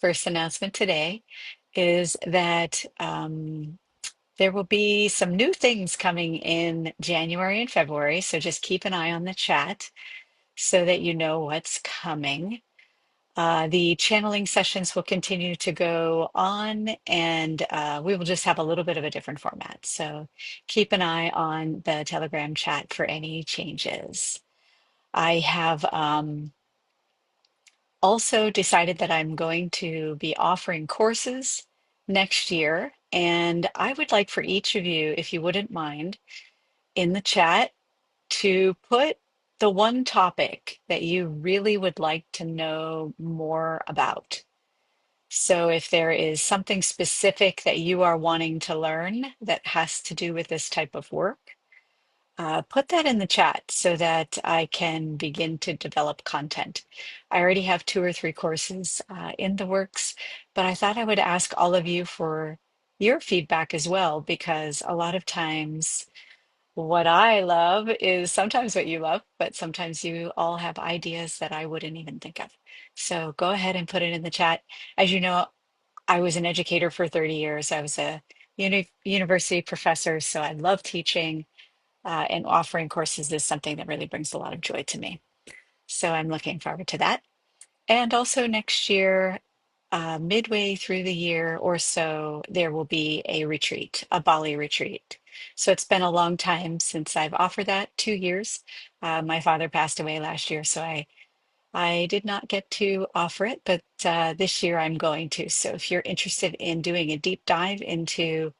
first announcement today is that there will be some new things coming in January and February. So just keep an eye on the chat so that you know what's coming. The channeling sessions will continue to go on, and we will just have a little bit of a different format. So keep an eye on the Telegram chat for any changes. I have also decided that I'm going to be offering courses next year. And I would like for each of you, if you wouldn't mind, in the chat to put the one topic that you really would like to know more about. So if there is something specific that you are wanting to learn that has to do with this type of work, put that in the chat so that I can begin to develop content. I already have 2 or 3 courses in the works, but I thought I would ask all of you for your feedback as well, because a lot of times what I love is sometimes what you love, but sometimes you all have ideas that I wouldn't even think of. So go ahead and put it in the chat. As you know, I was an educator for 30 years. I was a university professor, so I love teaching, and offering courses is something that really brings a lot of joy to me. So I'm looking forward to that. And also next year, midway through the year or so, there will be a retreat, a Bali retreat. So it's been a long time since I've offered that, 2 years. My father passed away last year, so I did not get to offer it, but this year I'm going to. So if you're interested in doing a deep dive into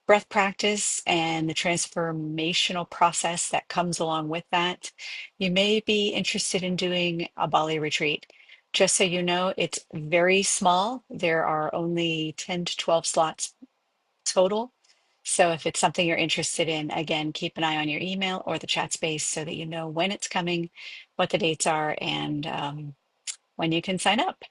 breath practice and the transformational process that comes along with that, you may be interested in doing a Bali retreat. Just so you know, it's very small. There are only 10 to 12 slots total. So if it's something you're interested in, again, keep an eye on your email or the chat space so that you know when it's coming, what the dates are, and when you can sign up.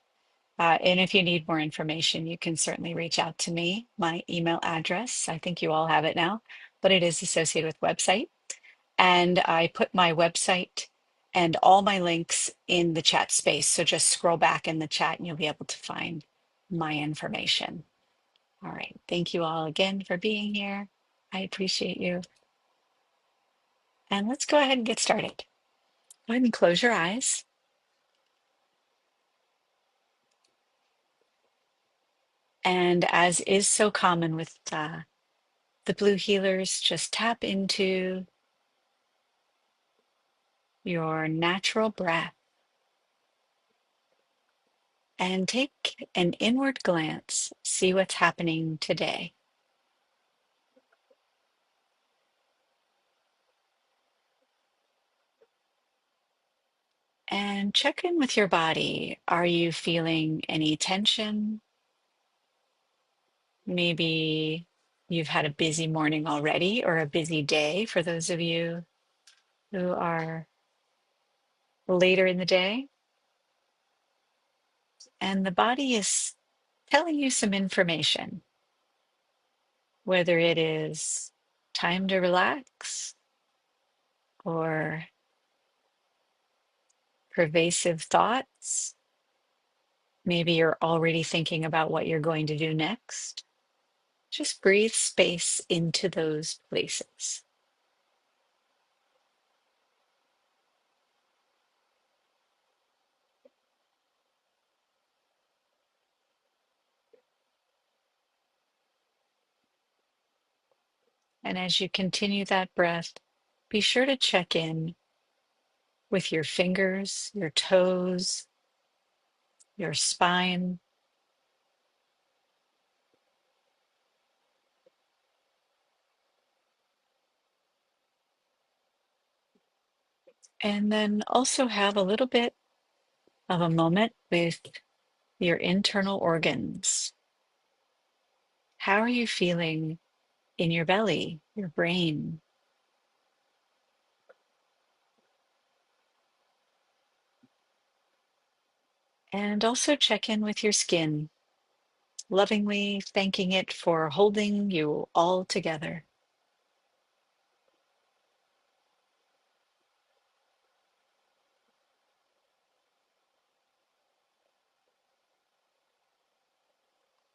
And if you need more information, you can certainly reach out to me. My email address, I think you all have it now, but it is associated with website. And I put my website and all my links in the chat space. So just scroll back in the chat and you'll be able to find my information. All right. Thank you all again for being here. I appreciate you. And let's go ahead and get started. Go ahead and close your eyes. And as is so common with the blue healers, just tap into your natural breath and take an inward glance. See what's happening today. And check in with your body. Are you feeling any tension? Maybe you've had a busy morning already or a busy day for those of you who are later in the day. And the body is telling you some information, whether it is time to relax or pervasive thoughts. Maybe you're already thinking about what you're going to do next. Just breathe space into those places. And as you continue that breath, be sure to check in with your fingers, your toes, your spine, and then also have a little bit of a moment with your internal organs. How are you feeling in your belly, your brain? And also check in with your skin, lovingly thanking it for holding you all together.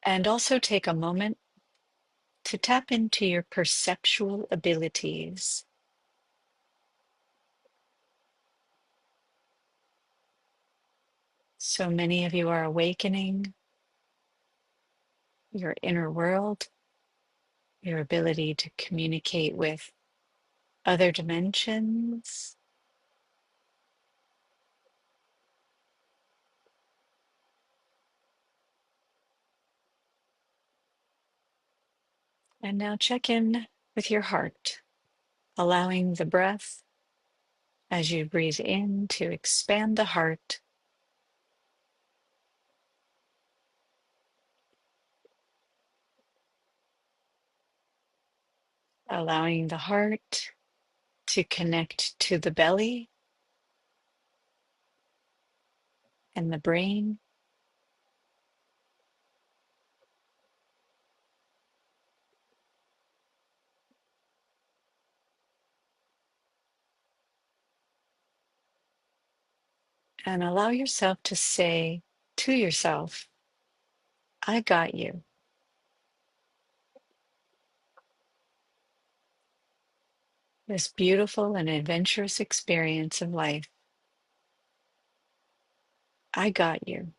And also take a moment to tap into your perceptual abilities. So many of you are awakening your inner world, your ability to communicate with other dimensions. And now check in with your heart, allowing the breath as you breathe in to expand the heart, allowing the heart to connect to the belly and the brain. And allow yourself to say to yourself, I got you. This beautiful and adventurous experience of life. I got you.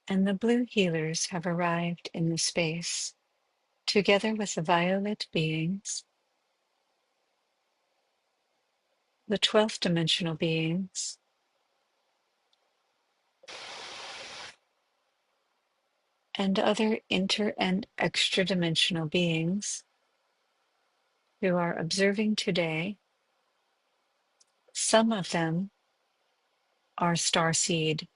And the blue healers have arrived in the space, together with the violet beings, the 12th dimensional beings, and other inter and extra dimensional beings who are observing today. Some of them are starseed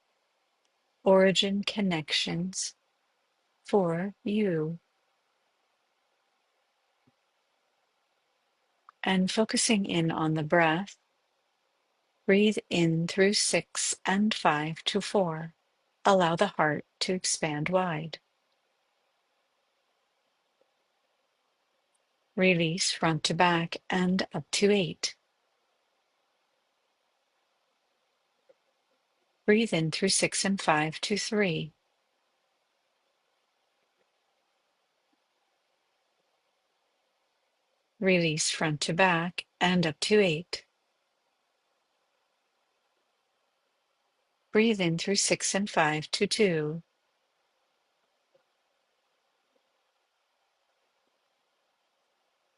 origin connections for you. And focusing in on the breath, breathe in through 6 and 5 to 4. Allow the heart to expand wide. Release front to back and up to 8. Breathe in through 6 and 5 to 3. Release front to back and up to 8. Breathe in through 6 and 5 to 2.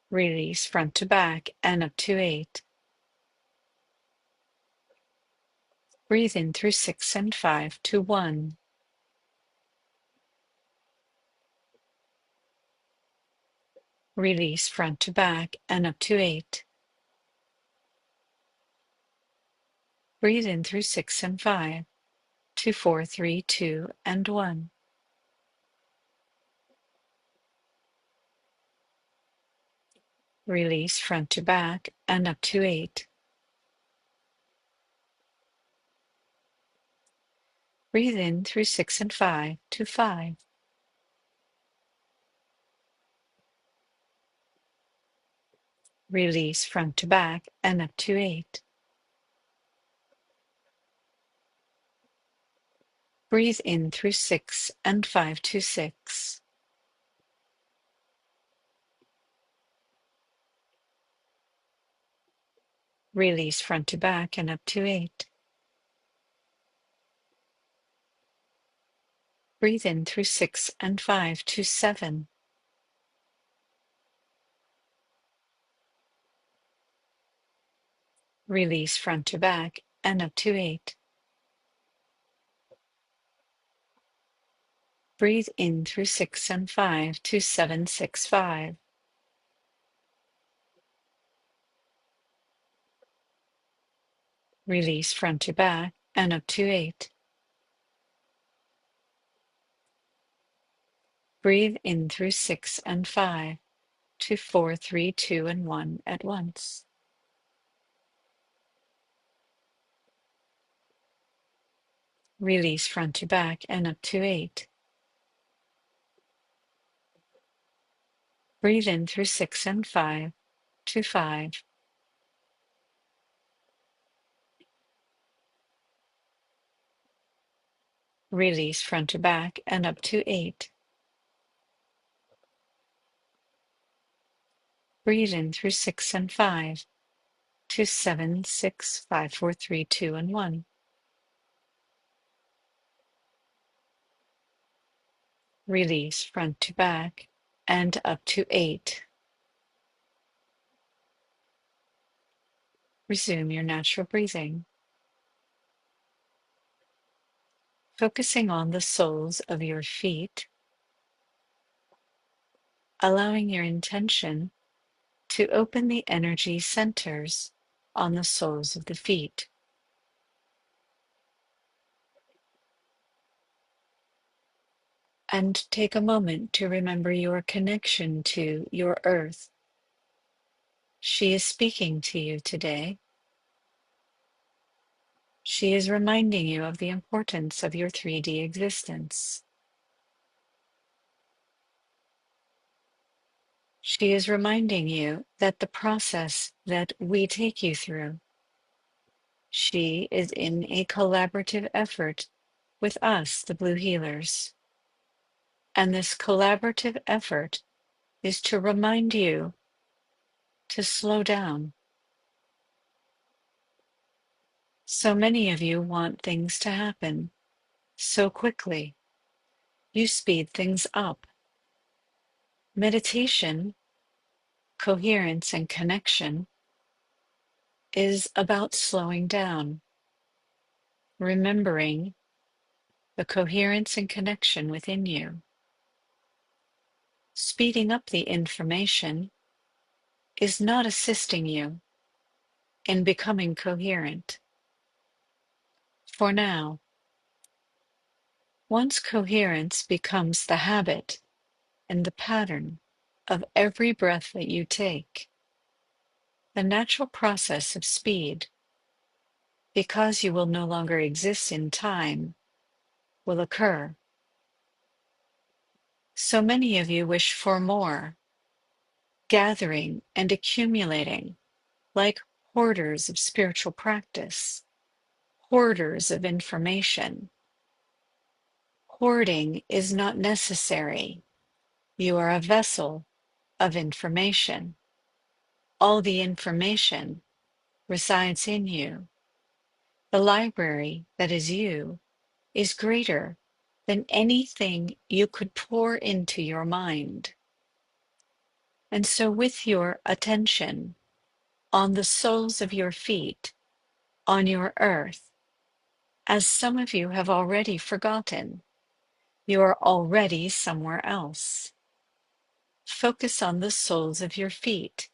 Release front to back and up to 8. Breathe in through 6 and 5 to 1. Release front to back and up to 8. Breathe in through 6 and 5 to 4, 3, 2, and 1. Release front to back and up to 8. Breathe in through 6 and 5 to 5. Release front to back and up to 8. Breathe in through 6 and 5 to 6. Release front to back and up to 8. Breathe in through 6 and 5 to 7. Release front to back and up to 8. Breathe in through 6 and 5 to 7, 6, 5. Release front to back and up to 8. Breathe in through 6 and 5 to 4, 3, 2, and 1 at once. Release front to back and up to 8. Breathe in through 6 and 5 to 5. Release front to back and up to 8. Breathe in through 6 and 5 to 7, 6, 5, 4, 3, 2, and 1. Release front to back and up to 8. Resume your natural breathing, focusing on the soles of your feet, allowing your intention to open the energy centers on the soles of the feet. And take a moment to remember your connection to your earth. She is speaking to you today. She is reminding you of the importance of your 3D existence. She is reminding you that the process that we take you through, she is in a collaborative effort with us, the Blue Healers. And this collaborative effort is to remind you to slow down. So many of you want things to happen so quickly. You speed things up. Meditation, coherence, and connection is about slowing down, remembering the coherence and connection within you. Speeding up the information is not assisting you in becoming coherent. For now, once coherence becomes the habit and the pattern of every breath that you take, the natural process of speed, because you will no longer exist in time, will occur. So many of you wish for more, gathering and accumulating like hoarders of spiritual practice, hoarders of information. Hoarding is not necessary. You are a vessel of information. All the information resides in you. The library that is you is greater than anything you could pour into your mind. And so with your attention on the soles of your feet, on your earth, as some of you have already forgotten, you are already somewhere else. Focus on the soles of your feet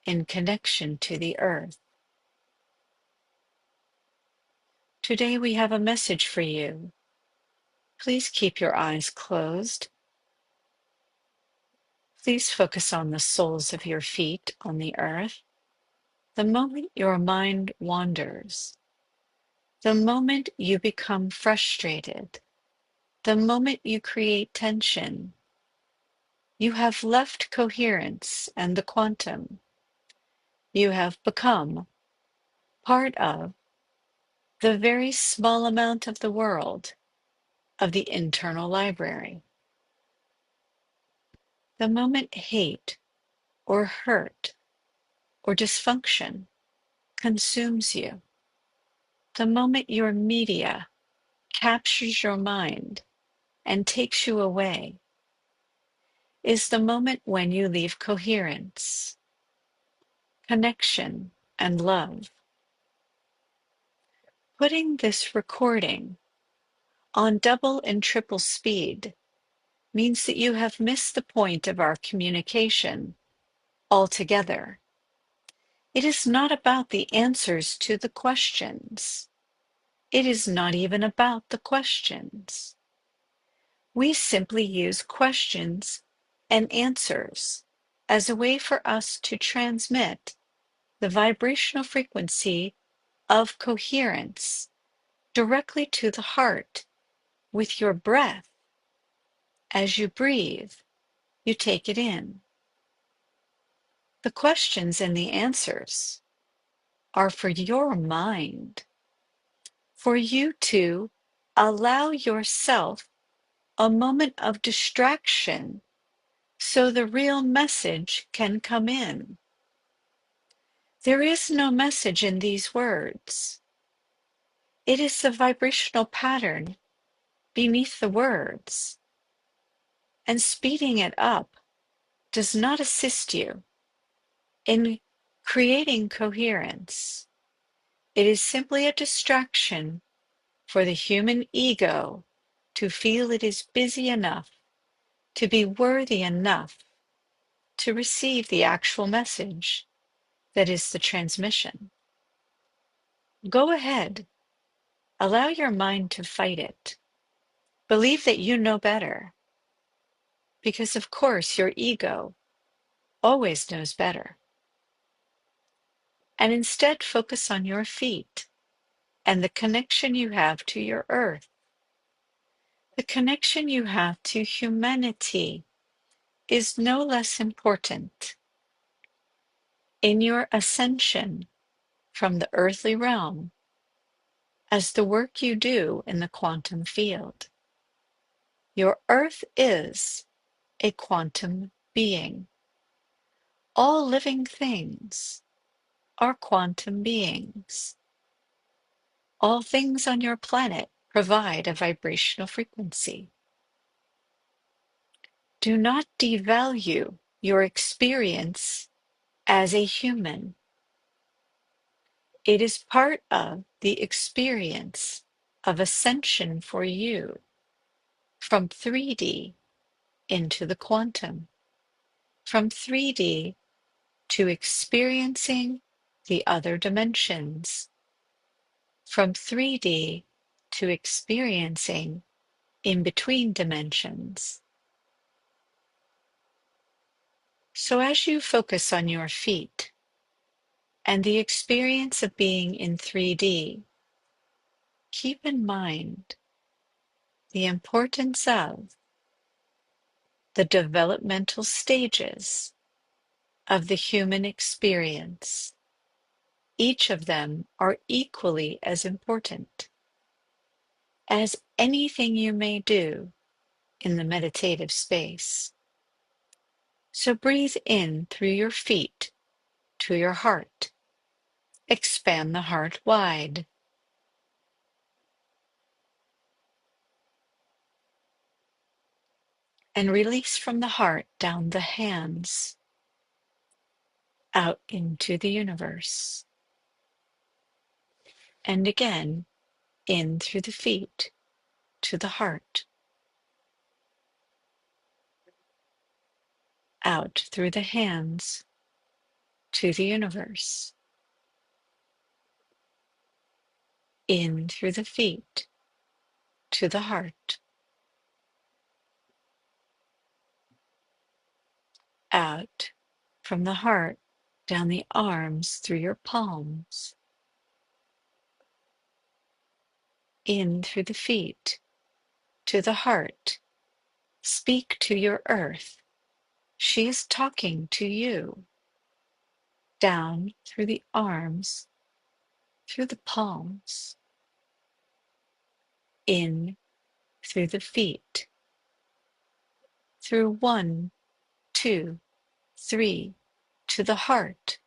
in connection to the earth. Today we have a message for you. Please keep your eyes closed. Please focus on the soles of your feet on the earth. The moment your mind wanders, the moment you become frustrated, the moment you create tension, you have left coherence and the quantum. You have become part of the very small amount of the world of the internal library. The moment hate or hurt or dysfunction consumes you, the moment your media captures your mind and takes you away, is the moment when you leave coherence, connection, and love. Putting this recording on double and triple speed means that you have missed the point of our communication altogether. It is not about the answers to the questions. It is not even about the questions. We simply use questions and answers as a way for us to transmit the vibrational frequency of coherence directly to the heart with your breath. As you breathe, you take it in. The questions and the answers are for your mind, for you to allow yourself a moment of distraction so the real message can come in. There is no message in these words. It is the vibrational pattern beneath the words, and speeding it up does not assist you in creating coherence. It is simply a distraction for the human ego to feel it is busy enough, to be worthy enough to receive the actual message that is the transmission. Go ahead, allow your mind to fight it. Believe that you know better, because of course your ego always knows better. And instead focus on your feet and the connection you have to your earth. The connection you have to humanity is no less important in your ascension from the earthly realm as the work you do in the quantum field. Your earth is a quantum being. All living things are quantum beings. All things on your planet provide a vibrational frequency. Do not devalue your experience as a human. It is part of the experience of ascension for you from 3D into the quantum, from 3D to experiencing the other dimensions, from 3D to experiencing in between dimensions. So as you focus on your feet and the experience of being in 3D, keep in mind the importance of the developmental stages of the human experience. Each of them are equally as important as anything you may do in the meditative space. So breathe in through your feet to your heart. Expand the heart wide. And release from the heart down the hands, out into the universe. And again, in through the feet to the heart, out through the hands to the universe, in through the feet to the heart, out from the heart down the arms through your palms, in through the feet to the heart. Speak to your earth. She is talking to you. Down through the arms, through the palms, in through the feet, through 1, 2, 3, to the heart,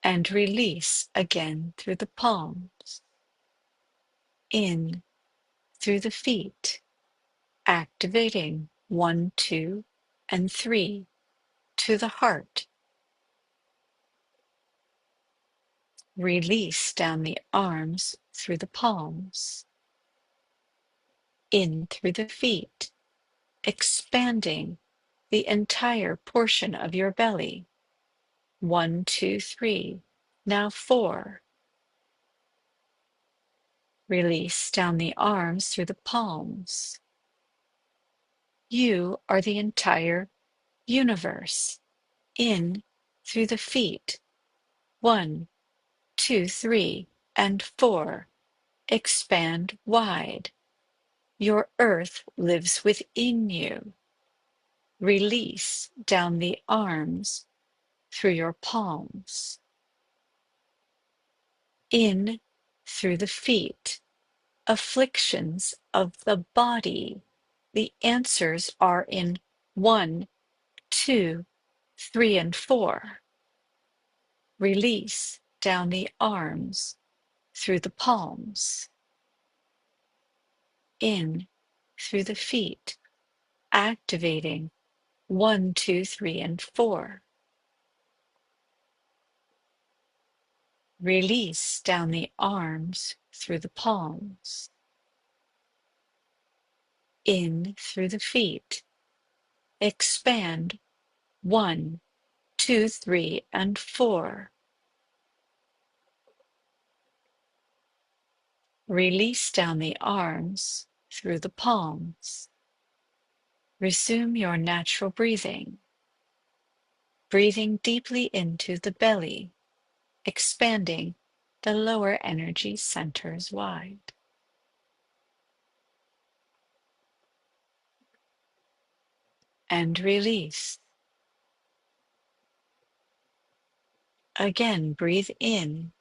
and release again through the palms, in through the feet, activating 1, 2, and 3 to the heart. Release down the arms through the palms, in through the feet, expanding the entire portion of your belly. 1, 2, 3. Now 4. Release down the arms through the palms. You are the entire universe. In through the feet. 1, 2, 3, and 4. Expand wide. Your earth lives within you. Release down the arms through your palms. In through the feet. Afflictions of the body. The answers are in 1, 2, 3, and 4. Release down the arms through the palms. In through the feet, activating 1, 2, 3, and 4. Release down the arms through the palms. In through the feet, expand 1, 2, 3, and 4. Release down the arms through the palms. Resume your natural breathing. Breathing deeply into the belly, expanding the lower energy centers wide. And release. Again, breathe in.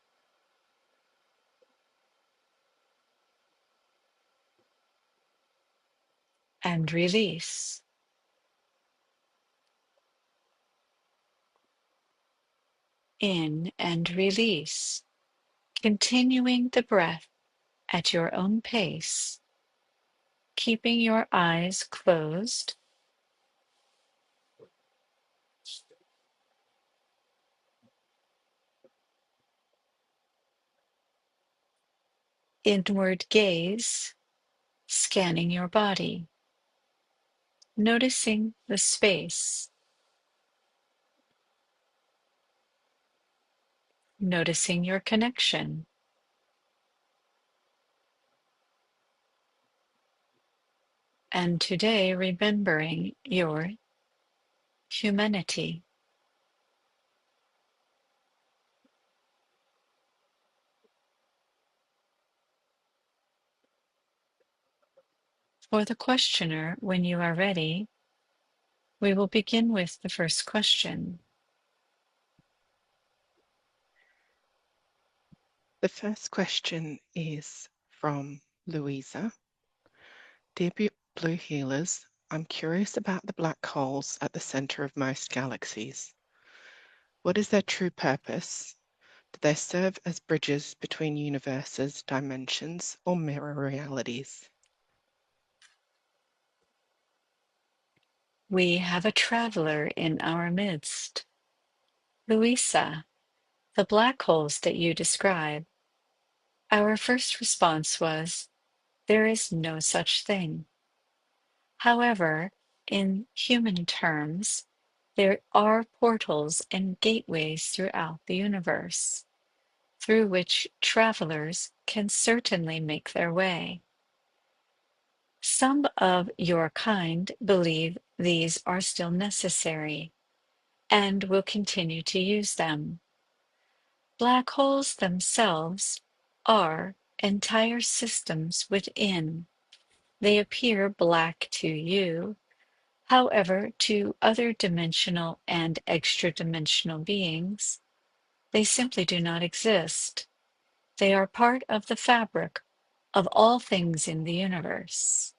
And release. In and release. Continuing the breath at your own pace, keeping your eyes closed. Inward gaze, scanning your body, noticing the space, noticing your connection, and today remembering your humanity. For the questioner, when you are ready, we will begin with the first question. The first question is from Louisa. Dear Blue Healers, I'm curious about the black holes at the center of most galaxies. What is their true purpose? Do they serve as bridges between universes, dimensions, or mirror realities? We have a traveler in our midst. Louisa, the black holes that you describe. Our first response was, there is no such thing. However, in human terms, there are portals and gateways throughout the universe, through which travelers can certainly make their way. Some of your kind believe these are still necessary and will continue to use them. Black holes themselves are entire systems within. They appear black to you. However, to other dimensional and extra-dimensional beings, they simply do not exist. They are part of the fabric of all things in the universe.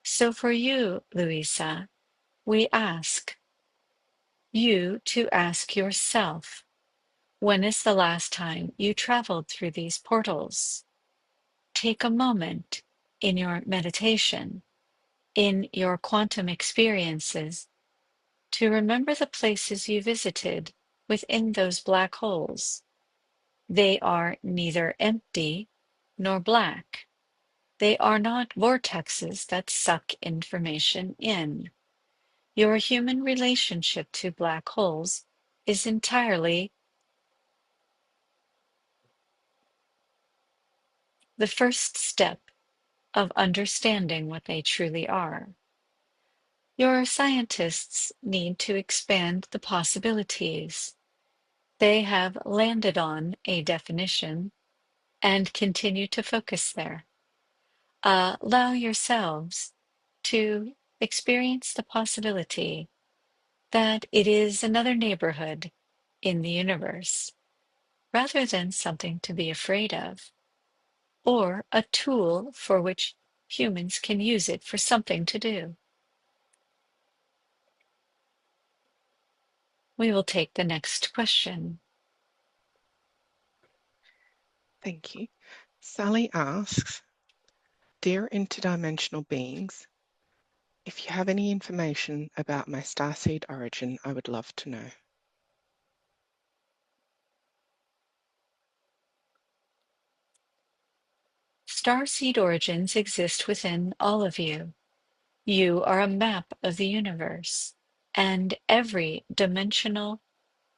So for you, Louisa, we ask you to ask yourself, when is the last time you traveled through these portals? Take a moment in your meditation, in your quantum experiences, to remember the places you visited within those black holes. They are neither empty nor black. They are not vortexes that suck information in. Your human relationship to black holes is entirely the first step of understanding what they truly are. Your scientists need to expand the possibilities. They have landed on a definition and continue to focus there. Allow yourselves to experience the possibility that it is another neighborhood in the universe, rather than something to be afraid of, or a tool for which humans can use it for something to do. We will take the next question. Thank you. Sally asks, Dear interdimensional beings, if you have any information about my starseed origin, I would love to know. Starseed origins exist within all of you. You are a map of the universe, and every dimensional,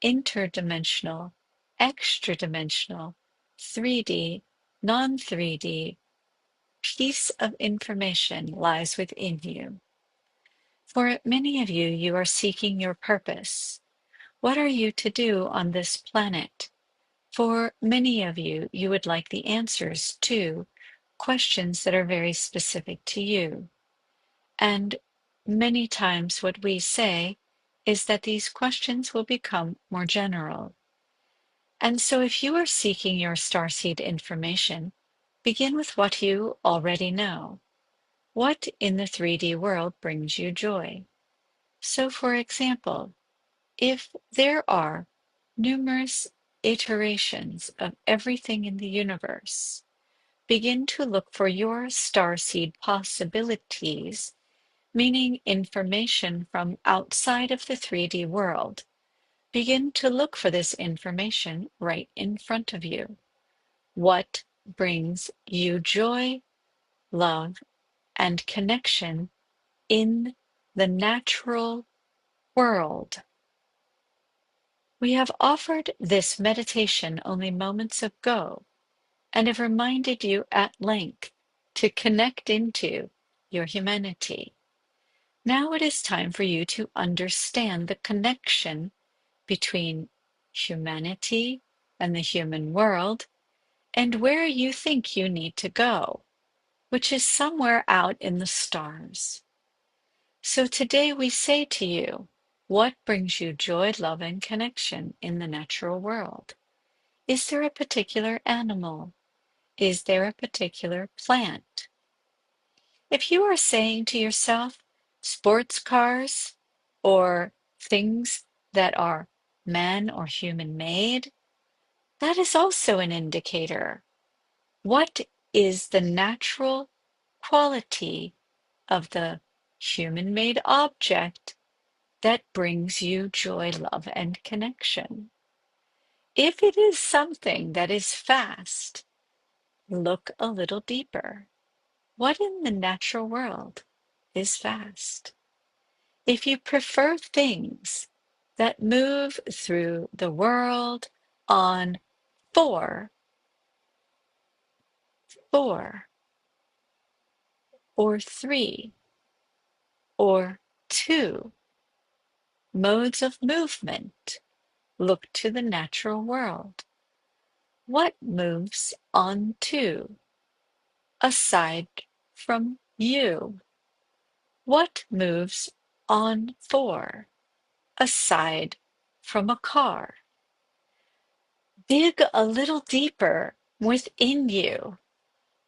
interdimensional, extra-dimensional, 3D, non-3D piece of information lies within you. For many of you, you are seeking your purpose. What are you to do on this planet? For many of you, you would like the answers to questions that are very specific to you. And many times what we say is that these questions will become more general. And so if you are seeking your starseed information, begin with what you already know. What in the 3D world brings you joy? So for example, if there are numerous iterations of everything in the universe, begin to look for your starseed possibilities, meaning information from outside of the 3D world. Begin to look for this information right in front of you. What brings you joy, love, and connection in the natural world? We have offered this meditation only moments ago and have reminded you at length to connect into your humanity. Now it is time for you to understand the connection between humanity and the human world and where you think you need to go, which is somewhere out in the stars. So today we say to you, what brings you joy, love, and connection in the natural world? Is there a particular animal? Is there a particular plant? If you are saying to yourself, sports cars or things that are man or human made, that is also an indicator. What is the natural quality of the human made object that brings you joy, love, and connection? If it is something that is fast, look a little deeper. What in the natural world is fast? If you prefer things that move through the world on four, four, or three, or two modes of movement, look to the natural world. What moves on two, aside from you? What moves on four, aside from a car? Dig a little deeper within you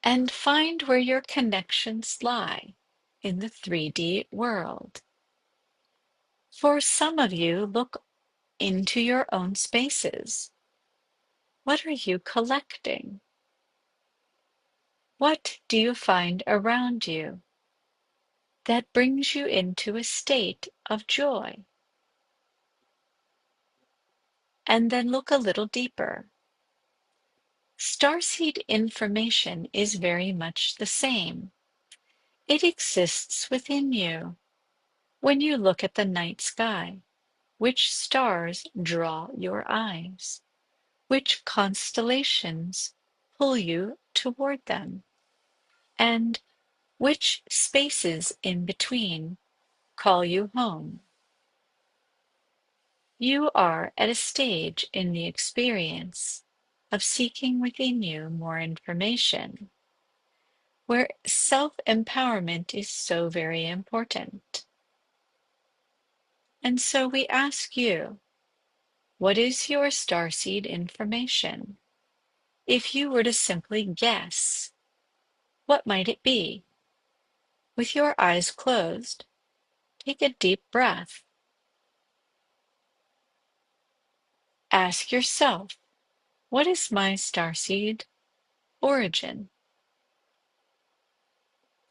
and find where your connections lie in the 3D world. For some of you, look into your own spaces. What are you collecting? What do you find around you that brings you into a state of joy? And then look a little deeper. Starseed information is very much the same. It exists within you. When you look at the night sky, which stars draw your eyes? Which constellations pull you toward them? And which spaces in between call you home? You are at a stage in the experience of seeking within you more information. where self-empowerment is so very important. And so we ask you, what is your starseed information? If you were to simply guess, what might it be? With your eyes closed, take a deep breath. Ask yourself, what is my starseed origin?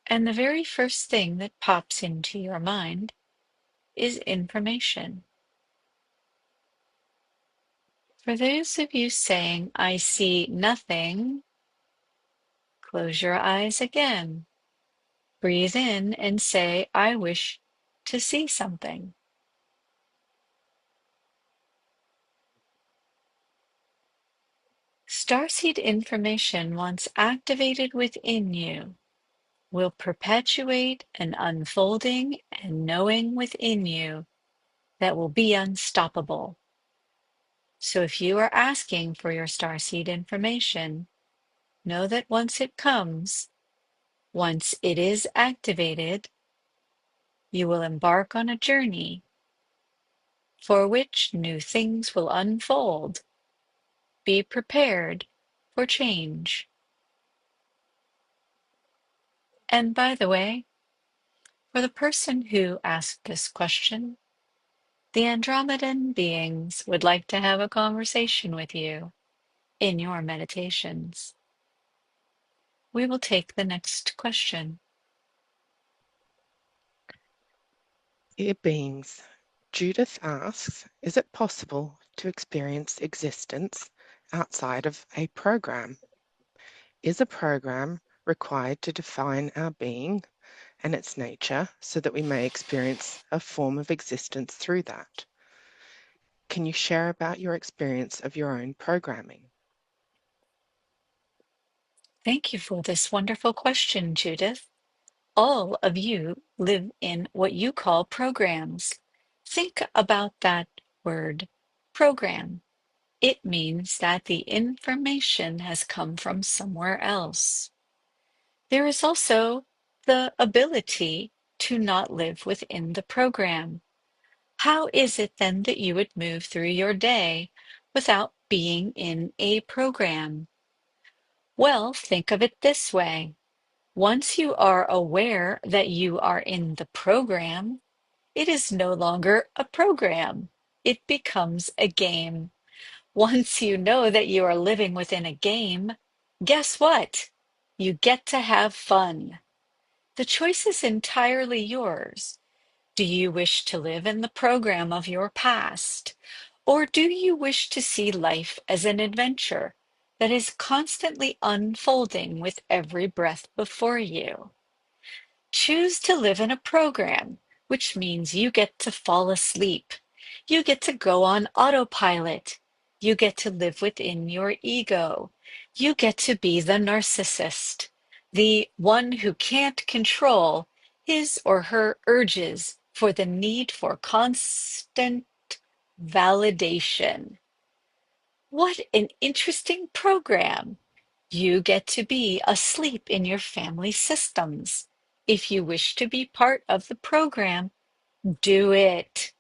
And the very first thing that pops into your mind is information. For those of you saying, I see nothing, close your eyes again. Breathe in and say, I wish to see something. Starseed information, once activated within you, will perpetuate an unfolding and knowing within you that will be unstoppable. So if you are asking for your starseed information, know that once it comes, once it is activated, you will embark on a journey for which new things will unfold. Be prepared for change. And by the way, for the person who asked this question, the Andromedan beings would like to have a conversation with you in your meditations. We will take the next question. Dear beings, Judith asks, is it possible to experience existence outside of a program? Is a program required to define our being and its nature so that we may experience a form of existence through that? Can you share about your experience of your own programming? Thank you for this wonderful question, Judith. All of you live in what you call programs. Think about that word, program. It means that the information has come from somewhere else. There is also the ability to not live within the program. How is it then that you would move through your day without being in a program? Well, think of it this way. Once you are aware that you are in the program, it is no longer a program. It becomes a game. Once you know that you are living within a game, guess what? You get to have fun. The choice is entirely yours. Do you wish to live in the program of your past? Or do you wish to see life as an adventure that is constantly unfolding with every breath before you? Choose to live in a program, which means you get to fall asleep. You get to go on autopilot. You get to live within your ego. You get to be the narcissist, the one who can't control his or her urges for the need for constant validation. What an interesting program! You get to be asleep in your family systems. If you wish to be part of the program, do it.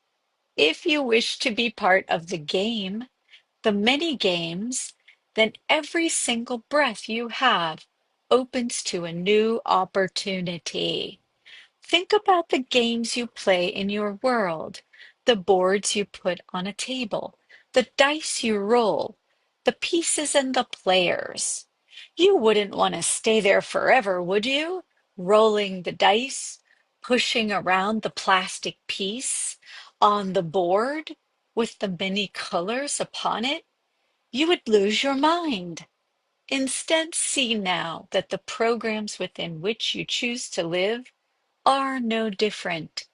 If you wish to be part of the game, the many games, then every single breath you have opens to a new opportunity. Think about the games you play in your world, the boards you put on a table, the dice you roll, the pieces and the players. You wouldn't want to stay there forever, would you? Rolling the dice, pushing around the plastic piece on the board with the many colors upon it. You would lose your mind. Instead, see now that the programs within which you choose to live are no different.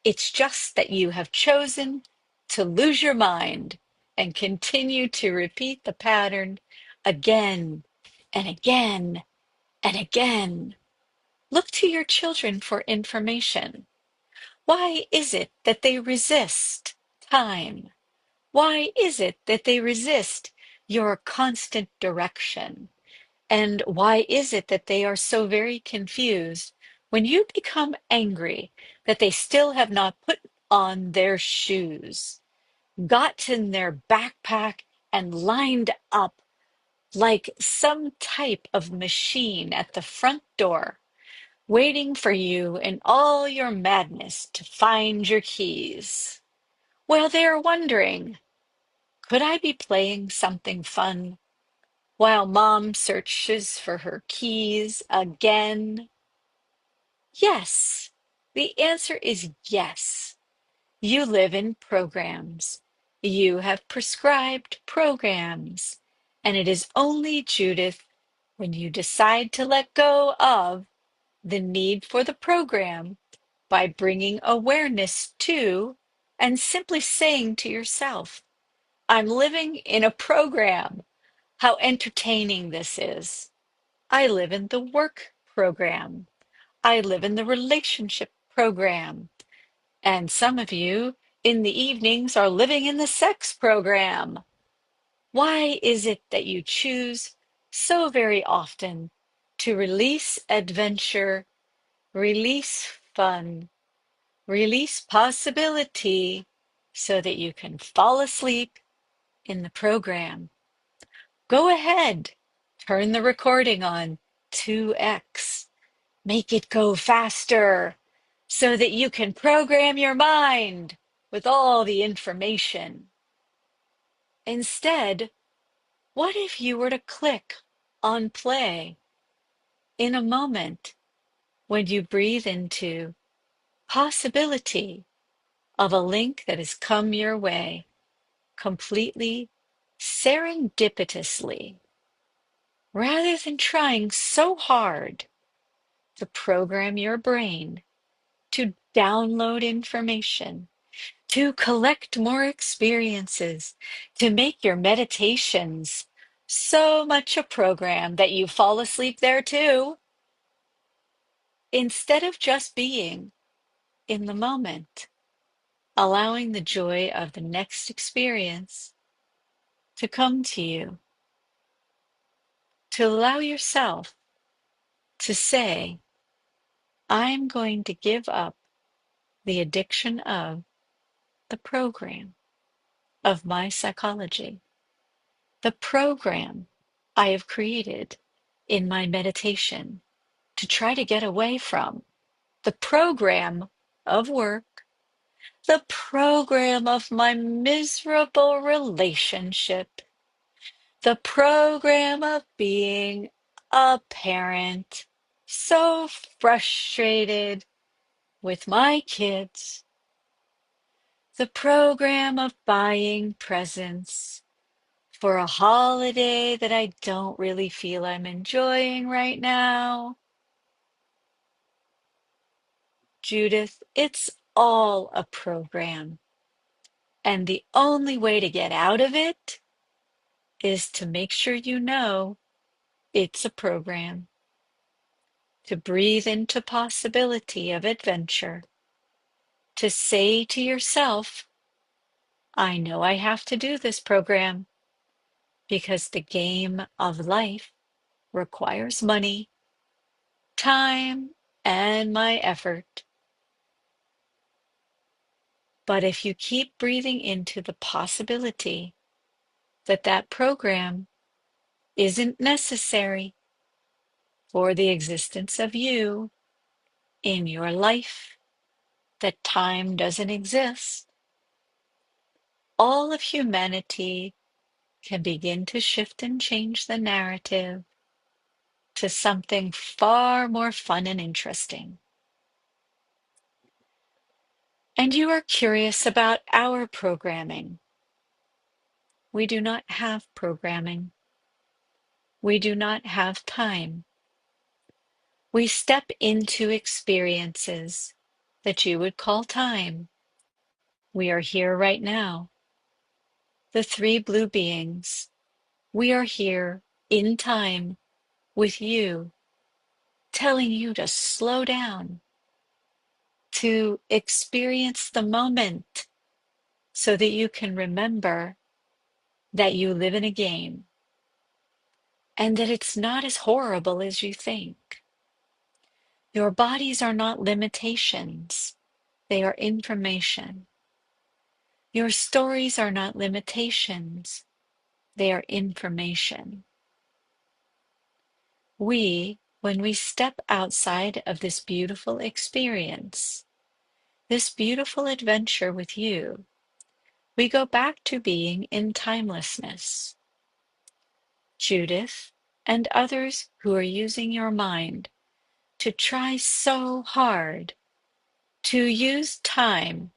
It's just that you have chosen to lose your mind and continue to repeat the pattern again and again and again. Look to your children for information. Why is it that they resist time? Why is it that they resist your constant direction? And why is it that they are so very confused when you become angry that they still have not put on their shoes, got in their backpack, and lined up like some type of machine at the front door, waiting for you in all your madness to find your keys? Well, they are wondering, could I be playing something fun while mom searches for her keys again? Yes. The answer is yes. You live in programs. You have prescribed programs. And it is only, Judith, when you decide to let go of the need for the program by bringing awareness to and simply saying to yourself, I'm living in a program. How entertaining this is. I live in the work program. I live in the relationship program. And some of you in the evenings are living in the sex program. Why is it that you choose so very often to release adventure, release fun, release possibility so that you can fall asleep in the program? Go ahead, turn the recording on 2x, make it go faster so that you can program your mind with all the information. Instead, what if you were to click on play in a moment when you breathe into possibility of a link that has come your way completely serendipitously, rather than trying so hard to program your brain to download information, to collect more experiences, to make your meditations so much a program that you fall asleep there too, instead of just being in the moment, allowing the joy of the next experience to come to you, to allow yourself to say, I'm going to give up the addiction of the program of my psychology, the program I have created in my meditation to try to get away from, the program of work, the program of my miserable relationship, the program of being a parent, so frustrated with my kids, the program of buying presents for a holiday that I don't really feel I'm enjoying right now. Judith, it's all a program. And the only way to get out of it is to make sure you know it's a program. To breathe into possibility of adventure. To say to yourself, I know I have to do this program because the game of life requires money, time, and my effort. But if you keep breathing into the possibility that that program isn't necessary for the existence of you in your life, that time doesn't exist, all of humanity can begin to shift and change the narrative to something far more fun and interesting. And you are curious about our programming. We do not have programming. We do not have time. We step into experiences that you would call time. We are here right now. The three blue beings. We are here in time with you, telling you to slow down, to experience the moment so that you can remember that you live in a game. and that it's not as horrible as you think. Your bodies are not limitations, they are information. Your stories are not limitations, they are information. When we step outside of this beautiful experience, this beautiful adventure with you, we go back to being in timelessness. Judith and others who are using your mind to try so hard to use time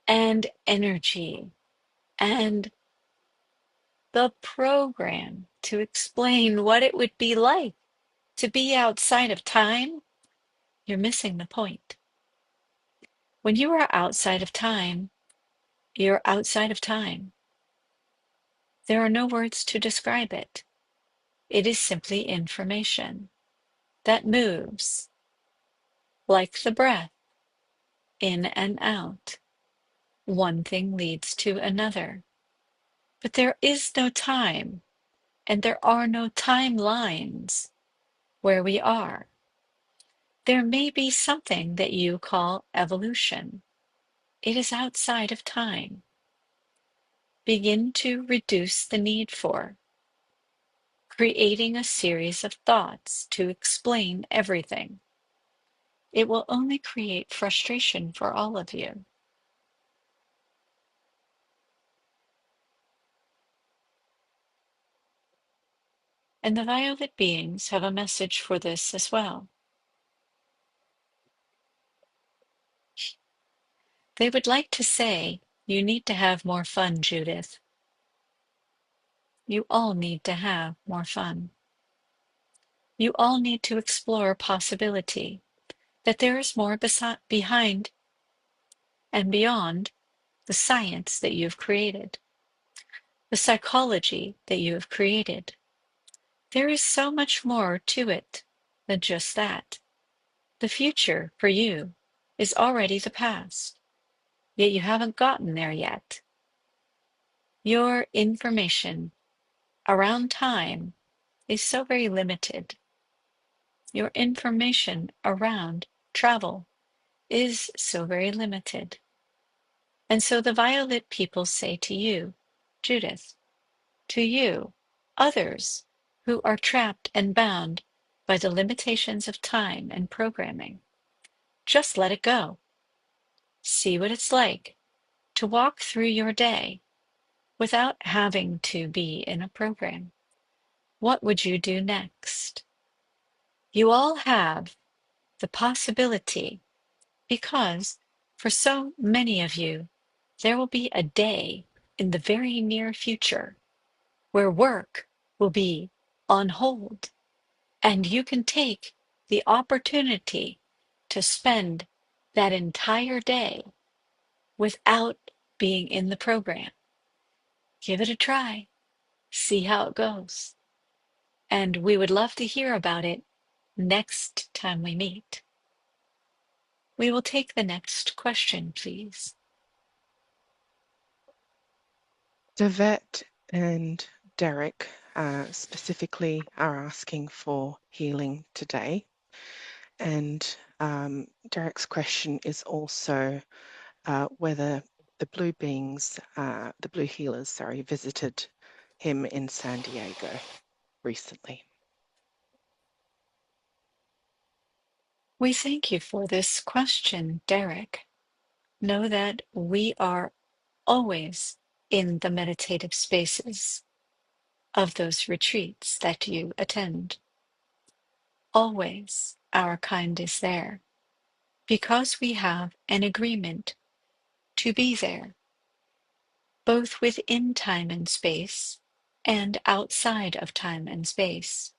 and energy and the program to explain what it would be like to be outside of time, you're missing the point. When you are outside of time, you're outside of time. There are no words to describe it. It is simply information that moves like the breath in and out. One thing leads to another. But there is no time, and there are no timelines where we are. There may be something that you call evolution. It is outside of time. Begin to reduce the need for creating a series of thoughts to explain everything. It will only create frustration for all of you. And the violet beings have a message for this as well. They would like to say, you need to have more fun, Judith. You all need to have more fun. You all need to explore possibility, that there is more behind and beyond the science that you've created, the psychology that you have created. There is so much more to it than just that. The future for you is already the past, yet you haven't gotten there yet. Your information around time is so very limited. Your information around travel is so very limited. And so the violet people say to you, Judith, to you, others who are trapped and bound by the limitations of time and programming, just let it go. See what it's like to walk through your day without having to be in a program. What would you do next? You all have the possibility because for so many of you, there will be a day in the very near future where work will be on hold and you can take the opportunity to spend that entire day without being in the program. Give it a try, see how it goes. And we would love to hear about it next time we meet. We will take the next question, please. Dovet and Derek specifically are asking for healing today. And Derek's question is also whether the blue beings, the blue healers, sorry, visited him in San Diego recently. We thank you for this question, Derek. Know that we are always in the meditative spaces of those retreats that you attend. Always our kind is there because we have an agreement to be there, both within time and space and outside of time and space,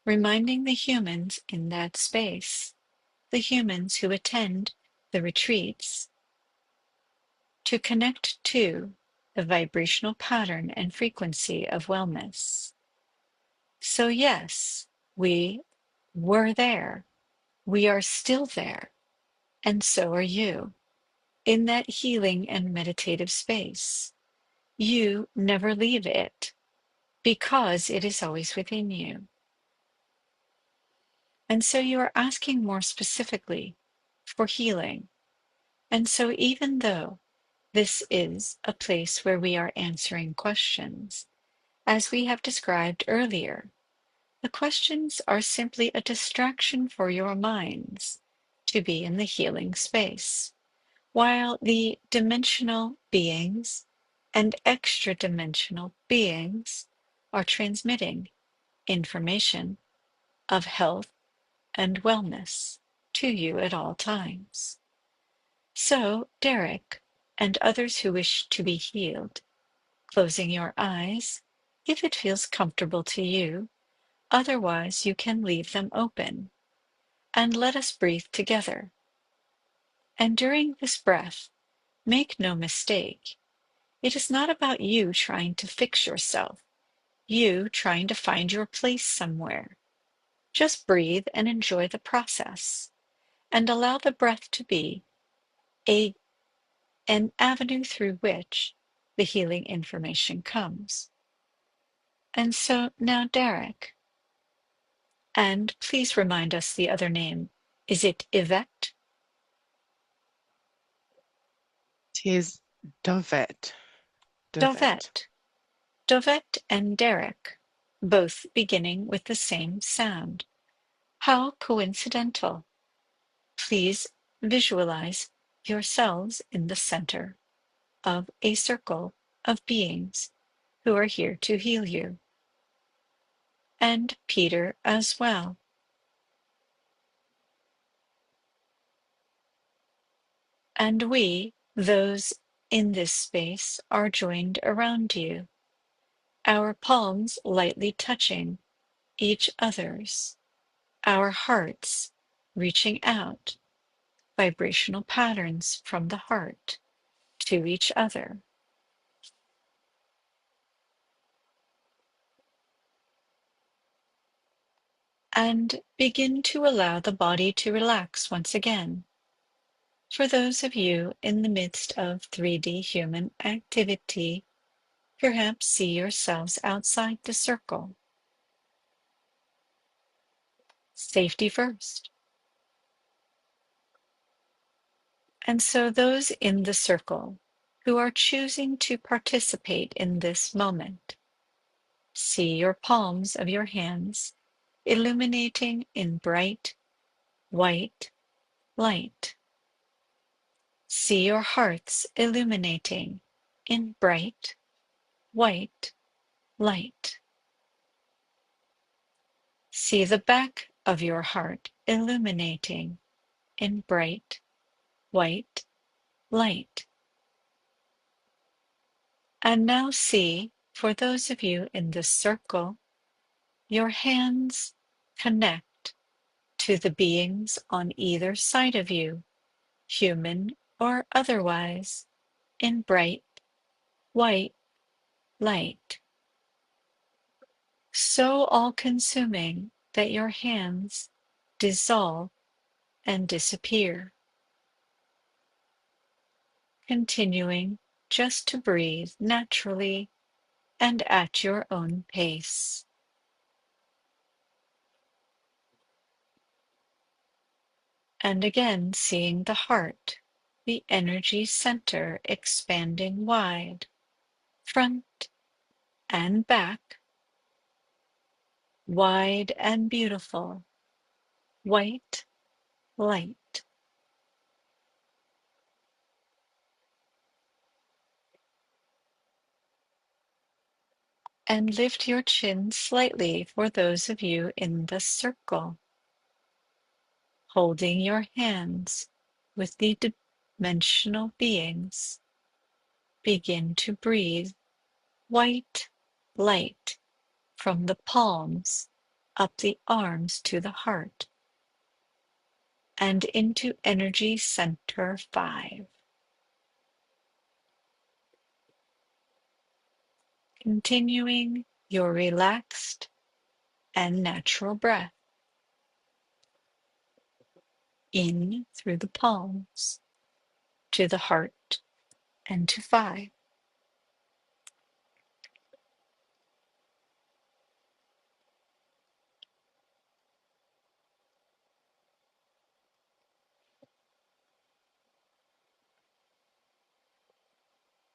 reminding the humans in that space, the humans who attend the retreats, to connect to the vibrational pattern and frequency of wellness. So yes, we were there. We are still there. And so are you in that healing and meditative space. You never leave it because it is always within you. And so you are asking more specifically for healing. And so even though this is a place where we are answering questions, as we have described earlier, the questions are simply a distraction for your minds to be in the healing space, while the dimensional beings and extra dimensional beings are transmitting information of health and wellness to you at all times. So, Derek and others who wish to be healed, closing your eyes if it feels comfortable to you, otherwise you can leave them open, and let us breathe together. And during this breath, make no mistake, it is not about you trying to fix yourself, you trying to find your place somewhere. Just breathe and enjoy the process, and allow the breath to be a, an avenue through which the healing information comes. And so now, Derek, and please remind us the other name. Is it Yvette? Tis Dovet. Dovet. Dovet. Dovet and Derek, both beginning with the same sound. How coincidental. Please visualize yourselves in the center of a circle of beings who are here to heal you, and Peter as well. And we, those in this space, are joined around you, our palms lightly touching each other's, our hearts reaching out, vibrational patterns from the heart to each other. And begin to allow the body to relax once again. For those of you in the midst of 3D human activity, perhaps see yourselves outside the circle. Safety first. And so those in the circle who are choosing to participate in this moment, see your palms of your hands illuminating in bright, white light. See your hearts illuminating in bright, white light. See the back of your heart illuminating in bright, white light. And now see, for those of you in this circle, your hands connect to the beings on either side of you, human or otherwise, in bright, white light. So all-consuming that your hands dissolve and disappear. Continuing just to breathe naturally and at your own pace. And again, seeing the heart, the energy center expanding wide, front and back, wide and beautiful, white light. And lift your chin slightly for those of you in the circle, holding your hands with the dimensional beings. Begin to breathe white light from the palms up the arms to the heart and into energy center 5. Continuing your relaxed and natural breath in through the palms to the heart and to 5.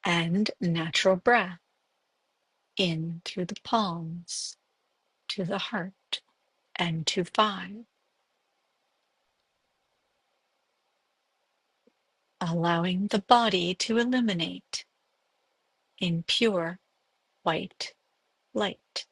and natural breath in through the palms to the heart and to 5, allowing the body to illuminate in pure white light.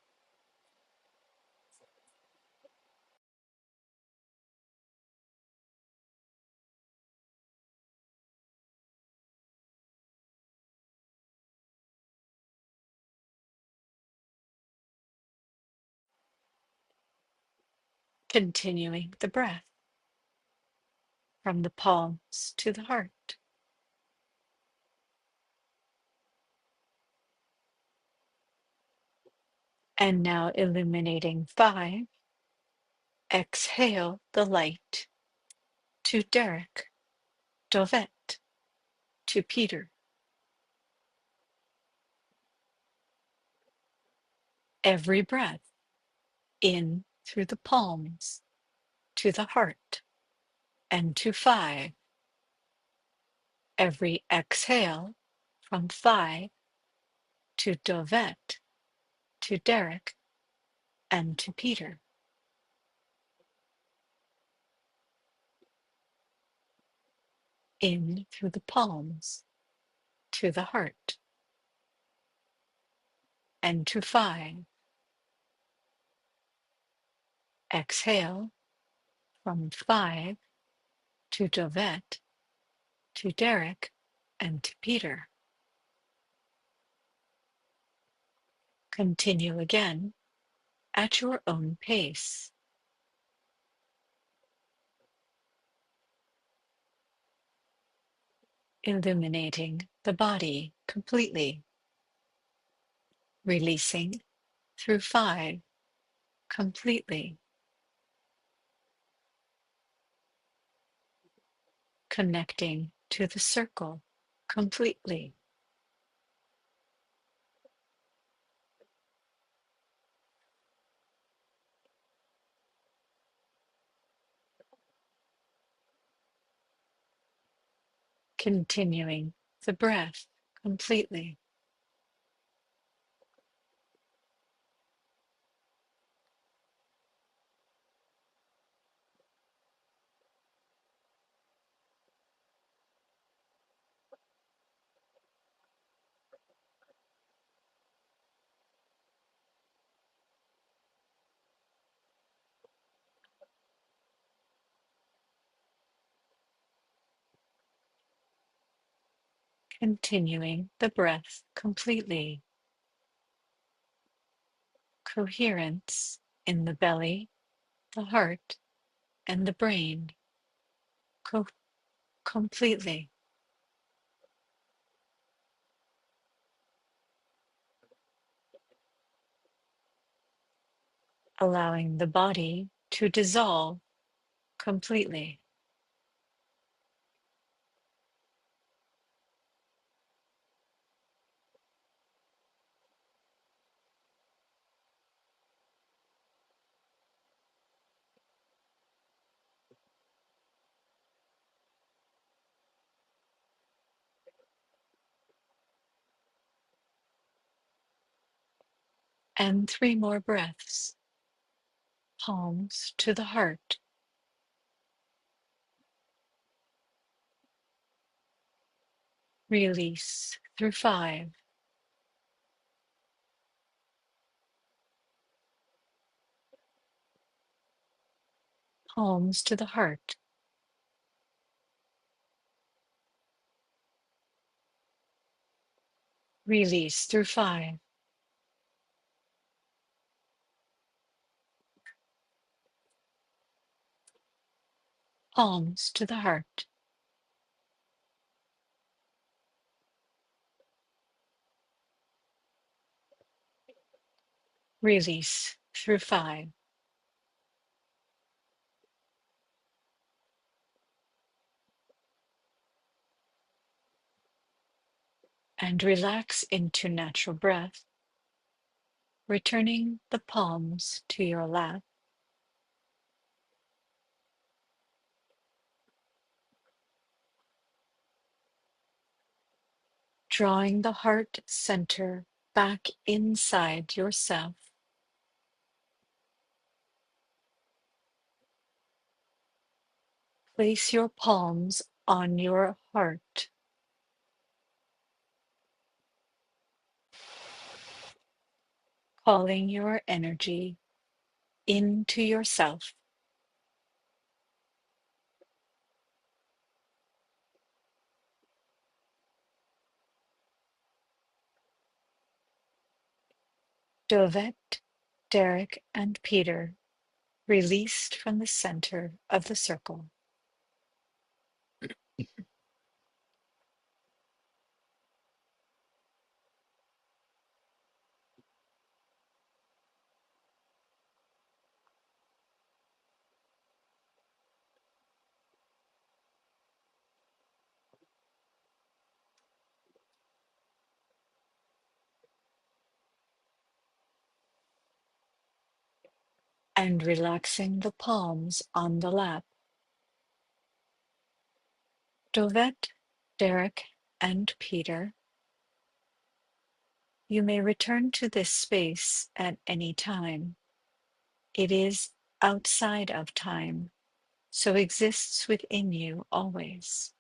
Continuing the breath from the palms to the heart. And now illuminating 5, exhale the light to Derek, Dovet, to Peter. Every breath in through the palms to the heart and to 5. Every exhale from 5 to Dovet, to Derek, and to Peter. In through the palms to the heart and to 5. Exhale from 5 to Dovet, to Derek, and to Peter. Continue again at your own pace, illuminating the body completely, releasing through 5 completely, connecting to the circle completely, continuing the breath completely. Continuing the breath completely. Coherence in the belly, the heart, and the brain. Completely. Allowing the body to dissolve completely. And 3 more breaths. Palms to the heart. Release through 5. Palms to the heart. Release through 5. Palms to the heart. Release through 5. And relax into natural breath, returning the palms to your lap. drawing the heart center back inside yourself. Place your palms on your heart, calling your energy into yourself. Dovet, Derek, and Peter released from the center of the circle. And relaxing the palms on the lap. Dovet, Derek, and Peter, you may return to this space at any time. It is outside of time, so exists within you always.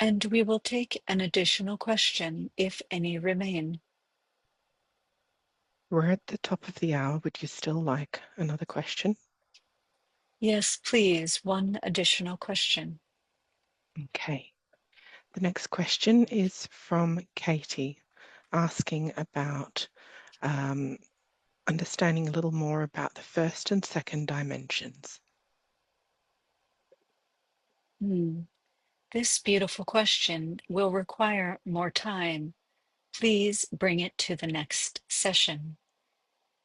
And we will take an additional question if any remain. We're at the top of the hour. Would you still like another question? Yes, please, one additional question. Okay. The next question is from Katie, asking about understanding a little more about the first and second dimensions. This beautiful question will require more time. Please bring it to the next session.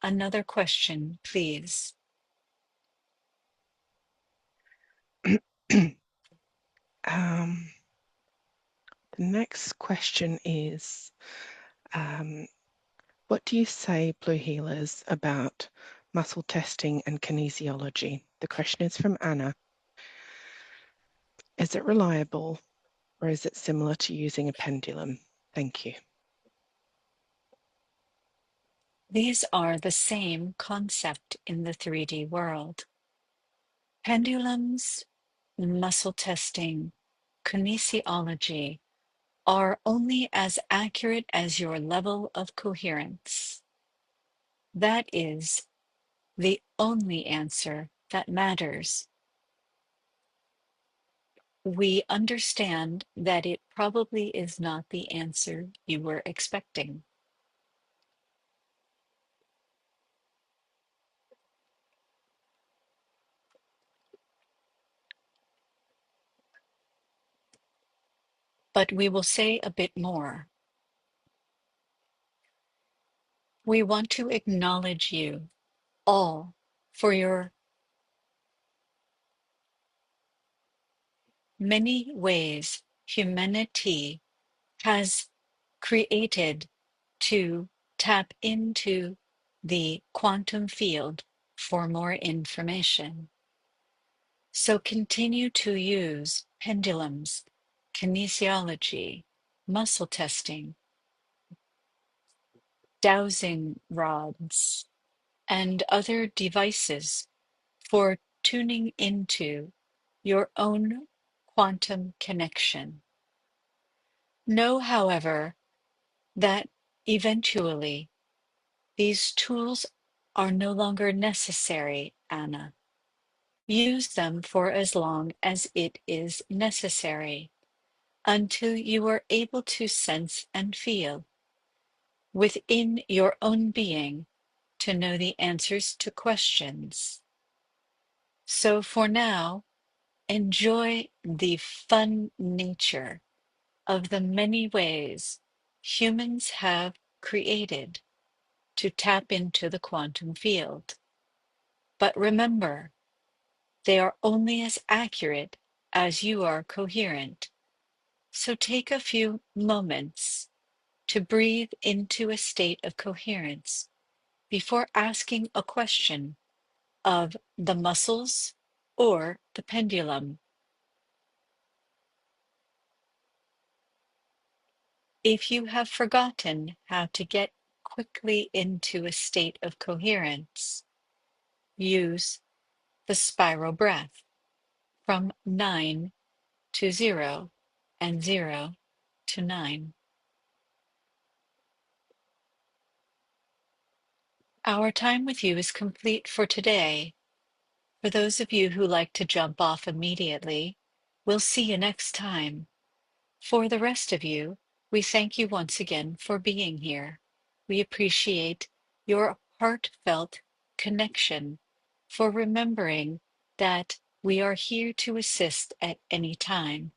Another question, please. The next question is, what do you say, Blue Healers, about muscle testing and kinesiology? The question is from Anna. Is it reliable, or is it similar to using a pendulum? Thank you. These are the same concept in the 3D world. Pendulums, muscle testing, kinesiology are only as accurate as your level of coherence. That is the only answer that matters. We understand that it probably is not the answer you were expecting. But we will say a bit more. We want to acknowledge you all for your many ways humanity has created to tap into the quantum field for more information. So continue to use pendulums, kinesiology, muscle testing, dowsing rods, and other devices for tuning into your own quantum connection. Know, however, that eventually these tools are no longer necessary, Anna. Use them for as long as it is necessary until you are able to sense and feel within your own being to know the answers to questions. So for now, enjoy the fun nature of the many ways humans have created to tap into the quantum field. But remember, they are only as accurate as you are coherent. So take a few moments to breathe into a state of coherence before asking a question of the muscles or the pendulum. If you have forgotten how to get quickly into a state of coherence, use the spiral breath from 9 to 0 and 0 to 9. Our time with you is complete for today. For those of you who like to jump off immediately, we'll see you next time. For the rest of you, we thank you once again for being here. We appreciate your heartfelt connection, for remembering that we are here to assist at any time,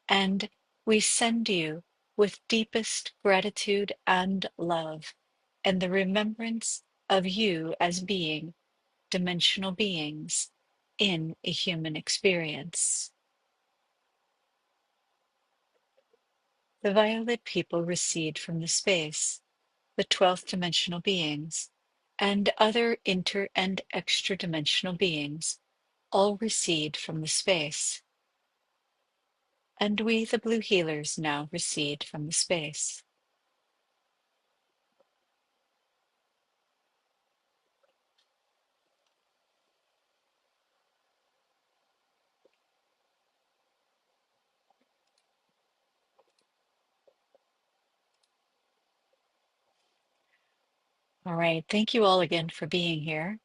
and we send you with deepest gratitude and love, and the remembrance of you as being dimensional beings in a human experience. The violet people recede from the space, the 12th dimensional beings, and other inter and extra dimensional beings all recede from the space. And we, the blue healers, now recede from the space. All right, thank you all again for being here.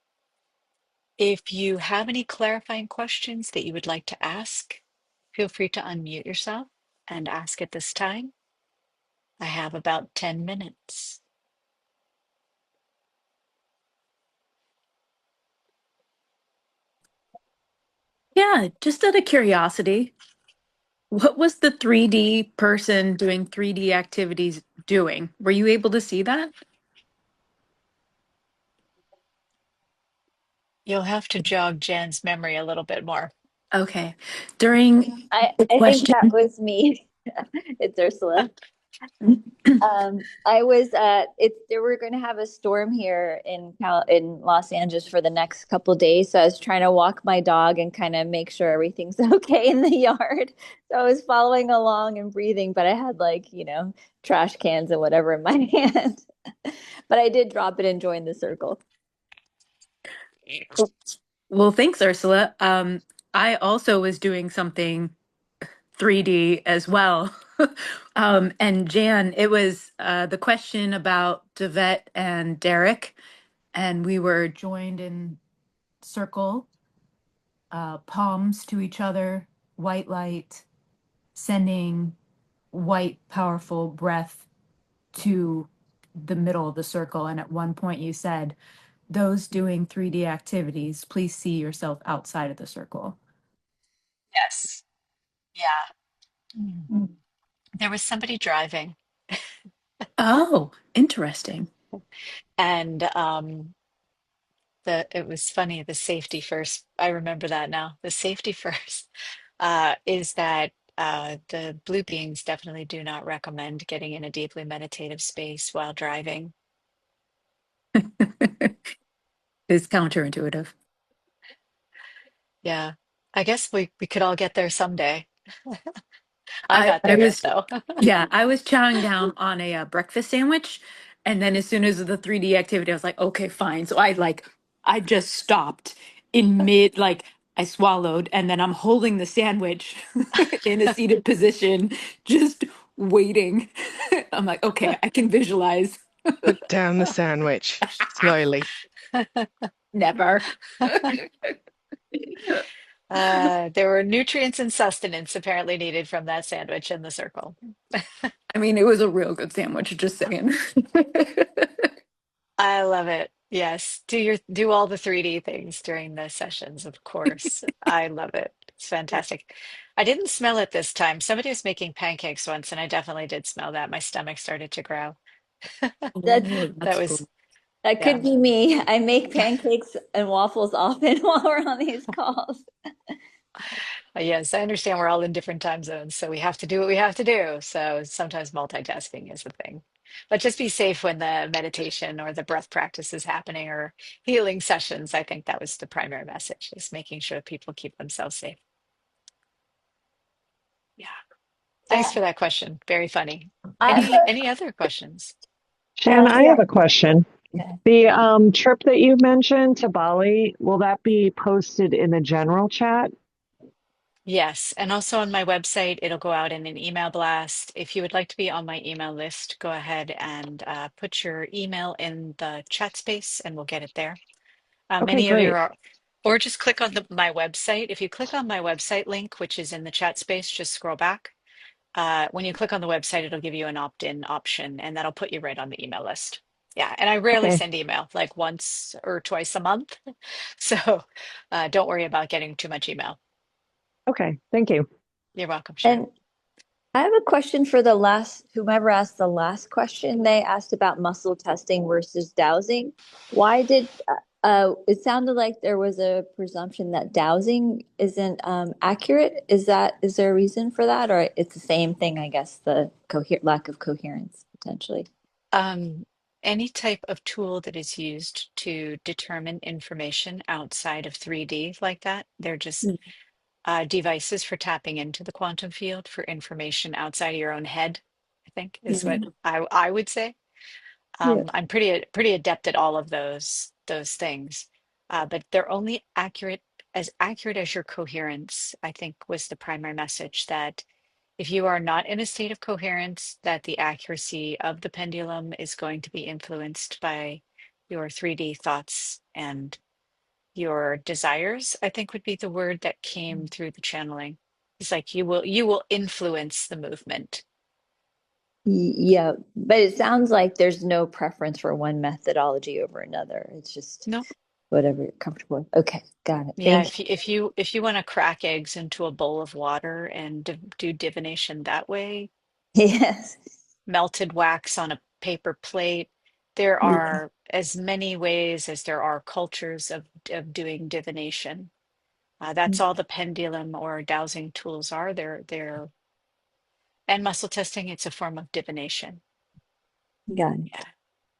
If you have any clarifying questions that you would like to ask, feel free to unmute yourself and ask at this time. I have about 10 minutes. Yeah, just out of curiosity, what was the 3D person doing 3D activities doing? Were you able to see that? You'll have to jog Jan's memory a little bit more. Okay. During the I think that question. was me. It's Ursula. I was they were going to have a storm here in Los Angeles for the next couple days, so I was trying to walk my dog and kind of make sure everything's okay in the yard. So I was following along and breathing, but I had trash cans and whatever in my hand. But I did drop it and join the circle. Well, thanks, Ursula. I also was doing something 3D as well. And Jan, it was the question about Dovet and Derek, and we were joined in circle, palms to each other, white light, sending white, powerful breath to the middle of the circle. And at one point, you said, those doing 3D activities, please see yourself outside of the circle. Yes. Yeah. Mm. Mm. There was somebody driving, Oh, interesting. and it was funny, the safety first. I remember that now. The safety first is that the blue beings definitely do not recommend getting in a deeply meditative space while driving. It's counterintuitive. Yeah. I guess we could all get there someday. I'm I, not I there yet, was, though. yeah, I was chowing down on a breakfast sandwich. And then as soon as the 3D activity, I was like, okay, fine. So I just stopped in mid, like I swallowed, and then I'm holding the sandwich in a seated position, just waiting. I'm like, okay, I can visualize. Put down the sandwich slowly. Never. There were nutrients and sustenance apparently needed from that sandwich in the circle. I mean, it was a real good sandwich, just saying. I love it. Yes. Do all the 3D things during the sessions, of course. I love it. It's fantastic. I didn't smell it this time. Somebody was making pancakes once, and I definitely did smell that. My stomach started to grow. That's Oh, That that's was cool. That Yeah. could be me. I make pancakes and waffles often while we're on these calls. Yes, I understand we're all in different time zones, so we have to do what we have to do. So sometimes multitasking is the thing. But just be safe when the meditation or the breath practice is happening or healing sessions. I think that was the primary message, is making sure people keep themselves safe. Yeah. Thanks Yeah. for that question. Very funny. I have Any other questions? Shan, I yeah. have a question. Okay. The trip that you mentioned to Bali, will that be posted in the general chat? Yes, and also on my website, it'll go out in an email blast. If you would like to be on my email list, go ahead and put your email in the chat space and we'll get it there. Okay, Many of you great. are, or just click on my website. If you click on my website link, which is in the chat space, just scroll back. When you click on the website, it'll give you an opt-in option and that'll put you right on the email list. Yeah, and I rarely Okay, send email, like once or twice a month. So don't worry about getting too much email. okay, thank you. You're welcome, Sharon. And I have a question for the last, whomever asked the last question. They asked about muscle testing versus dowsing. Why did, it sounded like there was a presumption that dowsing isn't accurate. Is there a reason for that? Or it's the same thing, I guess, the lack of coherence potentially. Um, any type of tool that is used to determine information outside of 3D like that, they're just devices for tapping into the quantum field for information outside of your own head, I think is what Mm-hmm. I would say. Yeah. I'm pretty adept at all of those things, but they're only accurate as your coherence, I think was the primary message, that if you are not in a state of coherence, that the accuracy of the pendulum is going to be influenced by your 3D thoughts and your desires, I think would be the word that came through the channeling. It's like you will influence the movement. Yeah, but it sounds like there's no preference for one methodology over another. It's just No. whatever you're comfortable with. Okay, got it. Yeah, Thank if you want to crack eggs into a bowl of water and do divination that way, you. Yes. melted wax on a paper plate, there Yeah. are as many ways as there are cultures of doing divination. That's all the pendulum or dowsing tools are. And muscle testing, it's a form of divination. Got Yeah.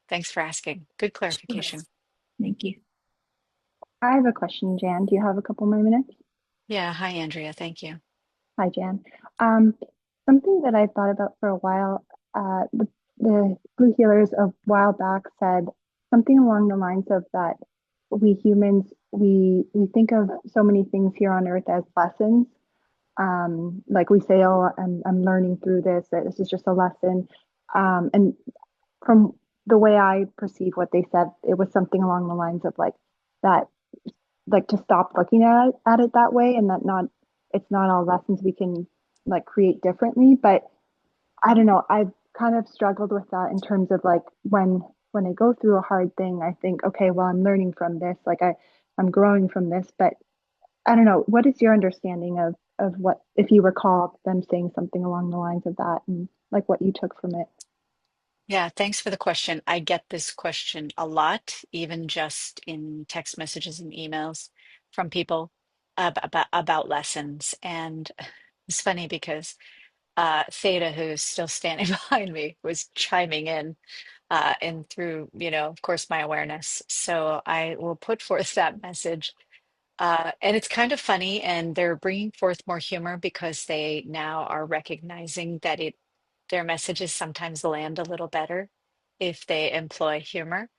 Thanks for asking. Good it. clarification. Thank you. I have a question, Jan. Do you have a couple more minutes? Yeah. Hi, Andrea. Thank you. Hi, Jan. Um, Something that I thought about for a while, the Blue Healers a while back said something along the lines of that we humans, we think of so many things here on Earth as lessons. Like we say, oh, I'm learning through this, that this is just a lesson. And from the way I perceive what they said, it was something along the lines of like that, like to stop looking at it that way, and that not it's not all lessons we can like create differently. But I don't know, I've kind of struggled with that in terms of like when I go through a hard thing, I think, okay, well, I'm learning from this, like I'm growing from this. But I don't know, what is your understanding of what, if you recall them saying something along the lines of that, and like what you took from it? Yeah, thanks for the question. I get this question a lot, even just in text messages and emails from people about lessons. And it's funny because Theta, who's still standing behind me, was chiming in and through, of course, my awareness. So I will put forth that message. And it's kind of funny, and they're bringing forth more humor because they now are recognizing that their messages sometimes land a little better if they employ humor.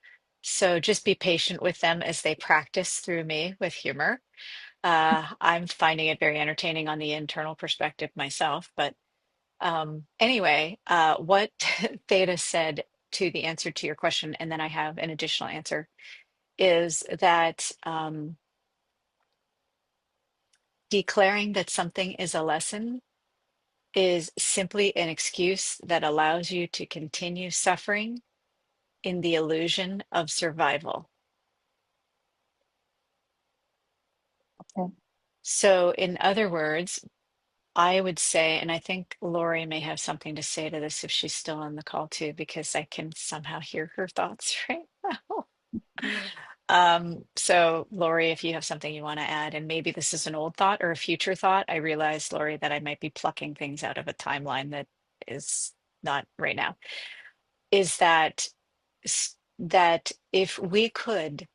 So just be patient with them as they practice through me with humor. I'm finding it very entertaining on the internal perspective myself. But anyway, what Theta said to the answer to your question, and then I have an additional answer, is that declaring that something is a lesson is simply an excuse that allows you to continue suffering in the illusion of survival. Okay. So, in other words, I would say, and I think Lori may have something to say to this if she's still on the call too, because I can somehow hear her thoughts right now. So Lori, if you have something you want to add, and maybe this is an old thought or a future thought, I realize, Lori, that I might be plucking things out of a timeline that is not right now, is that that if we could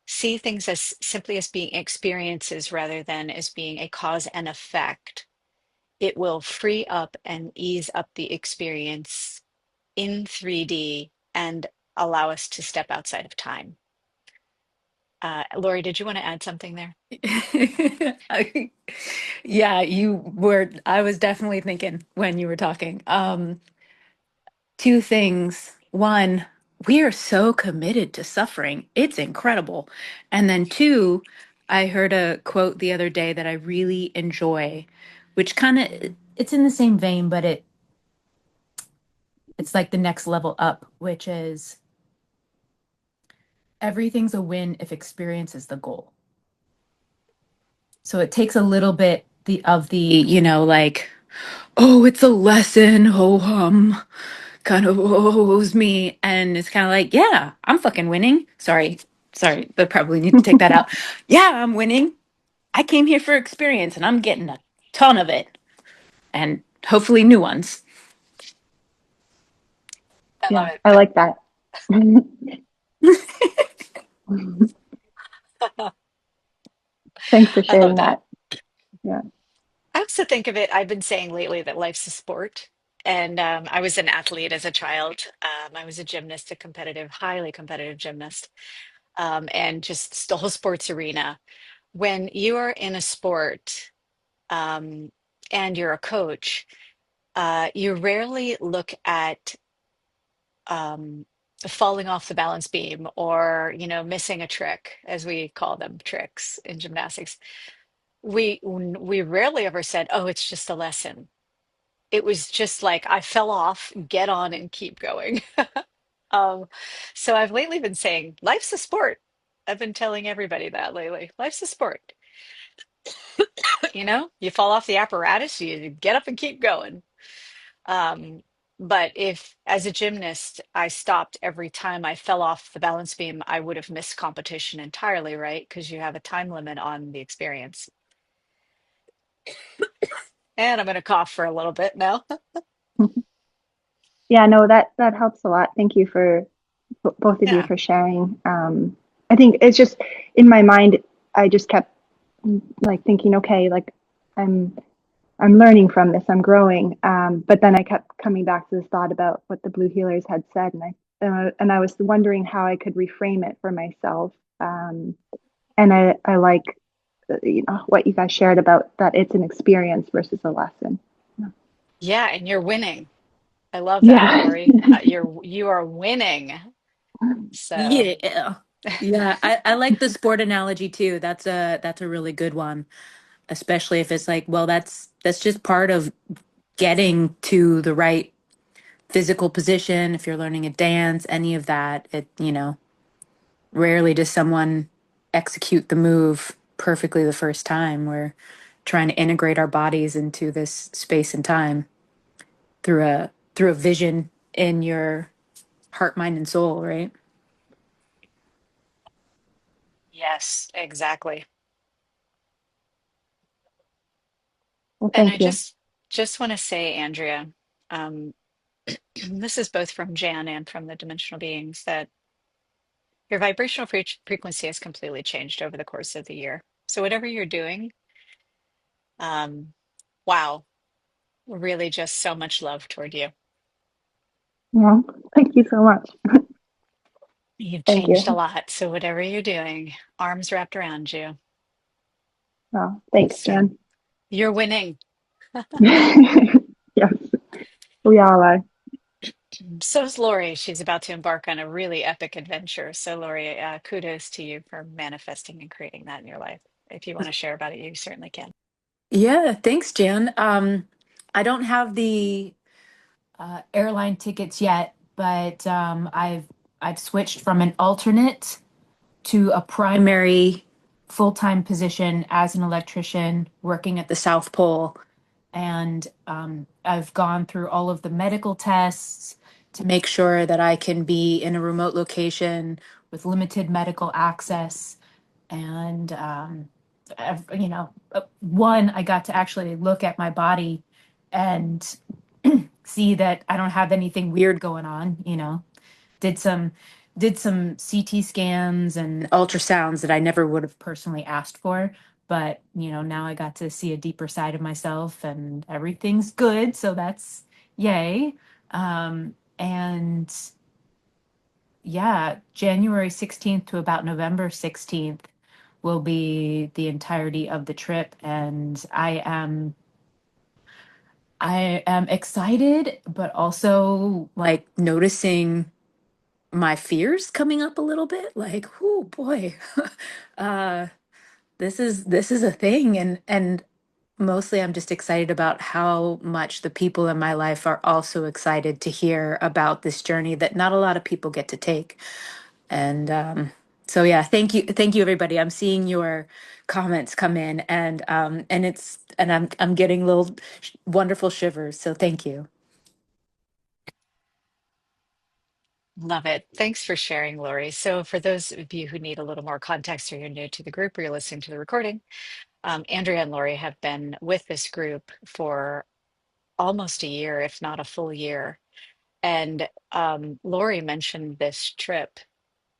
see things as simply as being experiences rather than as being a cause and effect, it will free up and ease up the experience in 3D and allow us to step outside of time. Lori, did you want to add something there? Yeah, you were. I was definitely thinking when you were talking. Two things. One, we are so committed to suffering. It's incredible. And then two, I heard a quote the other day that I really enjoy, which kind of it's in the same vein, but it's like the next level up, which is everything's a win if experience is the goal. So it takes a little bit the like, oh, it's a lesson, ho hum, kind of woes me. And it's kind of like, yeah, I'm fucking winning. Sorry, but probably need to take that out. Yeah, I'm winning. I came here for experience and I'm getting a ton of it. And hopefully new ones. I love Yeah, it. I like that. Thanks for I love sharing that. that. Yeah. I also think of it, I've been saying lately that life's a sport. And I was an athlete as a child. I was a gymnast, a competitive, highly competitive gymnast, and just the whole sports arena. When you are in a sport um, and you're a coach, you rarely look at um, falling off the balance beam or, missing a trick, as we call them, tricks in gymnastics. We rarely ever said, "Oh, it's just a lesson." It was just like I fell off, get on and keep going. Um, so I've lately been saying, life's a sport. I've been telling everybody that lately. Life's a sport. You fall off the apparatus, you get up and keep going. Um, but if, as a gymnast, I stopped every time I fell off the balance beam, I would have missed competition entirely, right? Because you have a time limit on the experience. And I'm going to cough for a little bit now. Yeah, no, that helps a lot. Thank you for both of you Yeah. for sharing. I think it's just in my mind, I just kept like thinking, okay, like I'm I'm learning from this, I'm growing. But then I kept coming back to this thought about what the Blue Healers had said, and I was wondering how I could reframe it for myself. And I like what you guys shared about that it's an experience versus a lesson. Yeah, and you're winning. I love that, Yeah. Lori. You are winning. So, Yeah. Yeah, I like the sport analogy too. That's a really good one, especially if it's like, well, that's just part of getting to the right physical position. If you're learning a dance, any of that, rarely does someone execute the move perfectly the first time. We're trying to integrate our bodies into this space and time through a vision in your heart, mind, and soul, right? yes, exactly. Well, And I thank you. just want to say, Andrea, um, this is both from Jan and from the dimensional beings that your vibrational frequency has completely changed over the course of the year. So whatever you're doing, um, wow, really just so much love toward you. Well, thank you so much. You've Thank changed a you. lot. So whatever you're doing, arms wrapped around you. Well, thanks, So Jan. you're winning. Yes, we all are. So is Lori. She's about to embark on a really epic adventure. So Lori, kudos to you for manifesting and creating that in your life. If you want to share about it, you certainly can. Yeah, thanks, Jan. I don't have the airline tickets yet, but I've switched from an alternate to a primary full-time position as an electrician working at the South Pole. And I've gone through all of the medical tests to make sure that I can be in a remote location with limited medical access. And, one, I got to actually look at my body and see that I don't have anything weird going on, did some CT scans and ultrasounds that I never would have personally asked for. But, now I got to see a deeper side of myself and everything's good. So that's yay. And yeah, January 16th to about November 16th will be the entirety of the trip. And I am excited, but also like noticing my fears coming up a little bit, like, oh boy, uh this is a thing. And mostly I'm just excited about how much the people in my life are also excited to hear about this journey that not a lot of people get to take. And so yeah, thank you everybody. I'm seeing your comments come in, and I'm getting little wonderful shivers, so thank you. Love it. Thanks for sharing, Lori. So, for those of you who need a little more context or you're new to the group or you're listening to the recording, Andrea and Lori have been with this group for almost a year, if not a full year. And Lori mentioned this trip,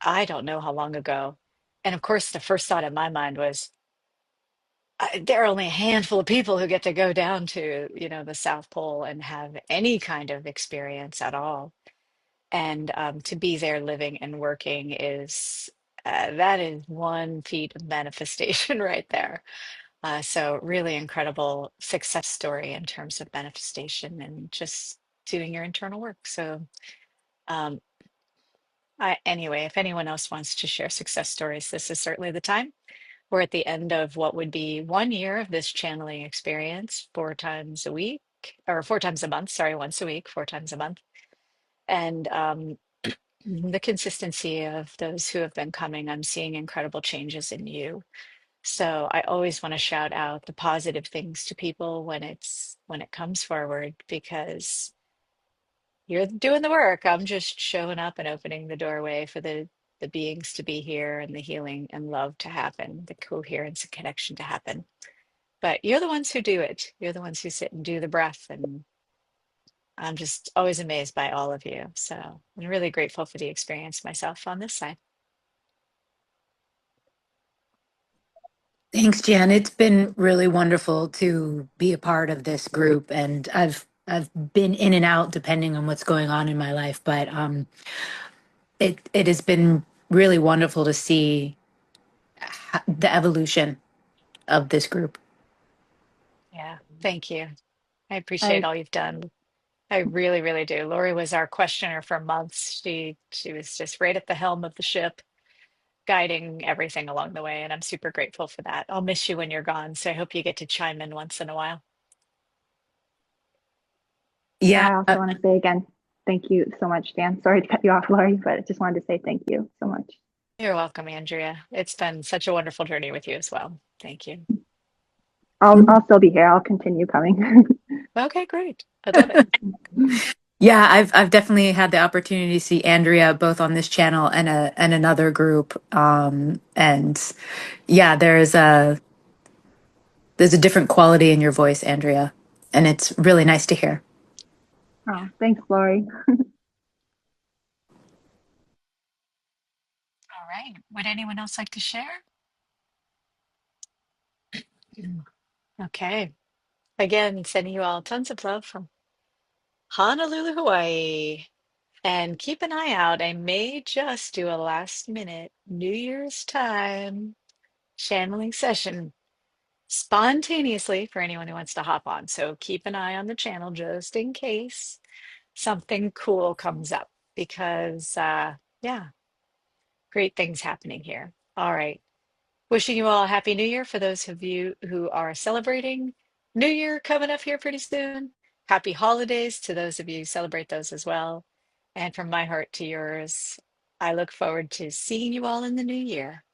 I don't know how long ago. And of course, the first thought in my mind was, there are only a handful of people who get to go down to, the South Pole and have any kind of experience at all. And to be there living and working is that is one feat of manifestation right there. So really incredible success story in terms of manifestation and just doing your internal work. So um, anyway, if anyone else wants to share success stories, this is certainly the time. We're at the end of what would be 1 year of this channeling experience, 4 times a week, or 4 times a month, sorry, once a week, 4 times a month. And the consistency of those who have been coming, I'm seeing incredible changes in you. So I always want to shout out the positive things to people when it comes forward, because you're doing the work. I'm just showing up and opening the doorway for the beings to be here and the healing and love to happen, the coherence and connection to happen. But you're the ones who do it. You're the ones who sit and do the breath, and I'm just always amazed by all of you. So I'm really grateful for the experience myself on this side. Thanks, Jan. It's been really wonderful to be a part of this group, and I've been in and out depending on what's going on in my life, but it has been really wonderful to see the evolution of this group. Yeah, thank you. I appreciate I all you've done. I really, really do. Lori was our questioner for months. She was just right at the helm of the ship, guiding everything along the way, and I'm super grateful for that. I'll miss you when you're gone, so I hope you get to chime in once in a while. Yeah, I also want to say again, thank you so much, Dan. Sorry to cut you off, Laurie, but I just wanted to say thank you so much. You're welcome, Andrea. It's been such a wonderful journey with you as well. Thank you. I'll still be here. I'll continue coming. Okay, great. I love it. yeah, I've definitely had the opportunity to see Andrea both on this channel and another group. And yeah, there's a different quality in your voice, Andrea, and it's really nice to hear. Oh, thanks, Laurie. All right. Would anyone else like to share? Okay. Again, sending you all tons of love from Honolulu, Hawaii. And keep an eye out. I may just do a last minute New Year's time channeling session spontaneously for anyone who wants to hop on. So keep an eye on the channel just in case something cool comes up, because yeah, great things happening here. All right. Wishing you all a happy new year for those of you who are celebrating New Year coming up here pretty soon. Happy holidays to those of you who celebrate those as well. And from my heart to yours, I look forward to seeing you all in the new year.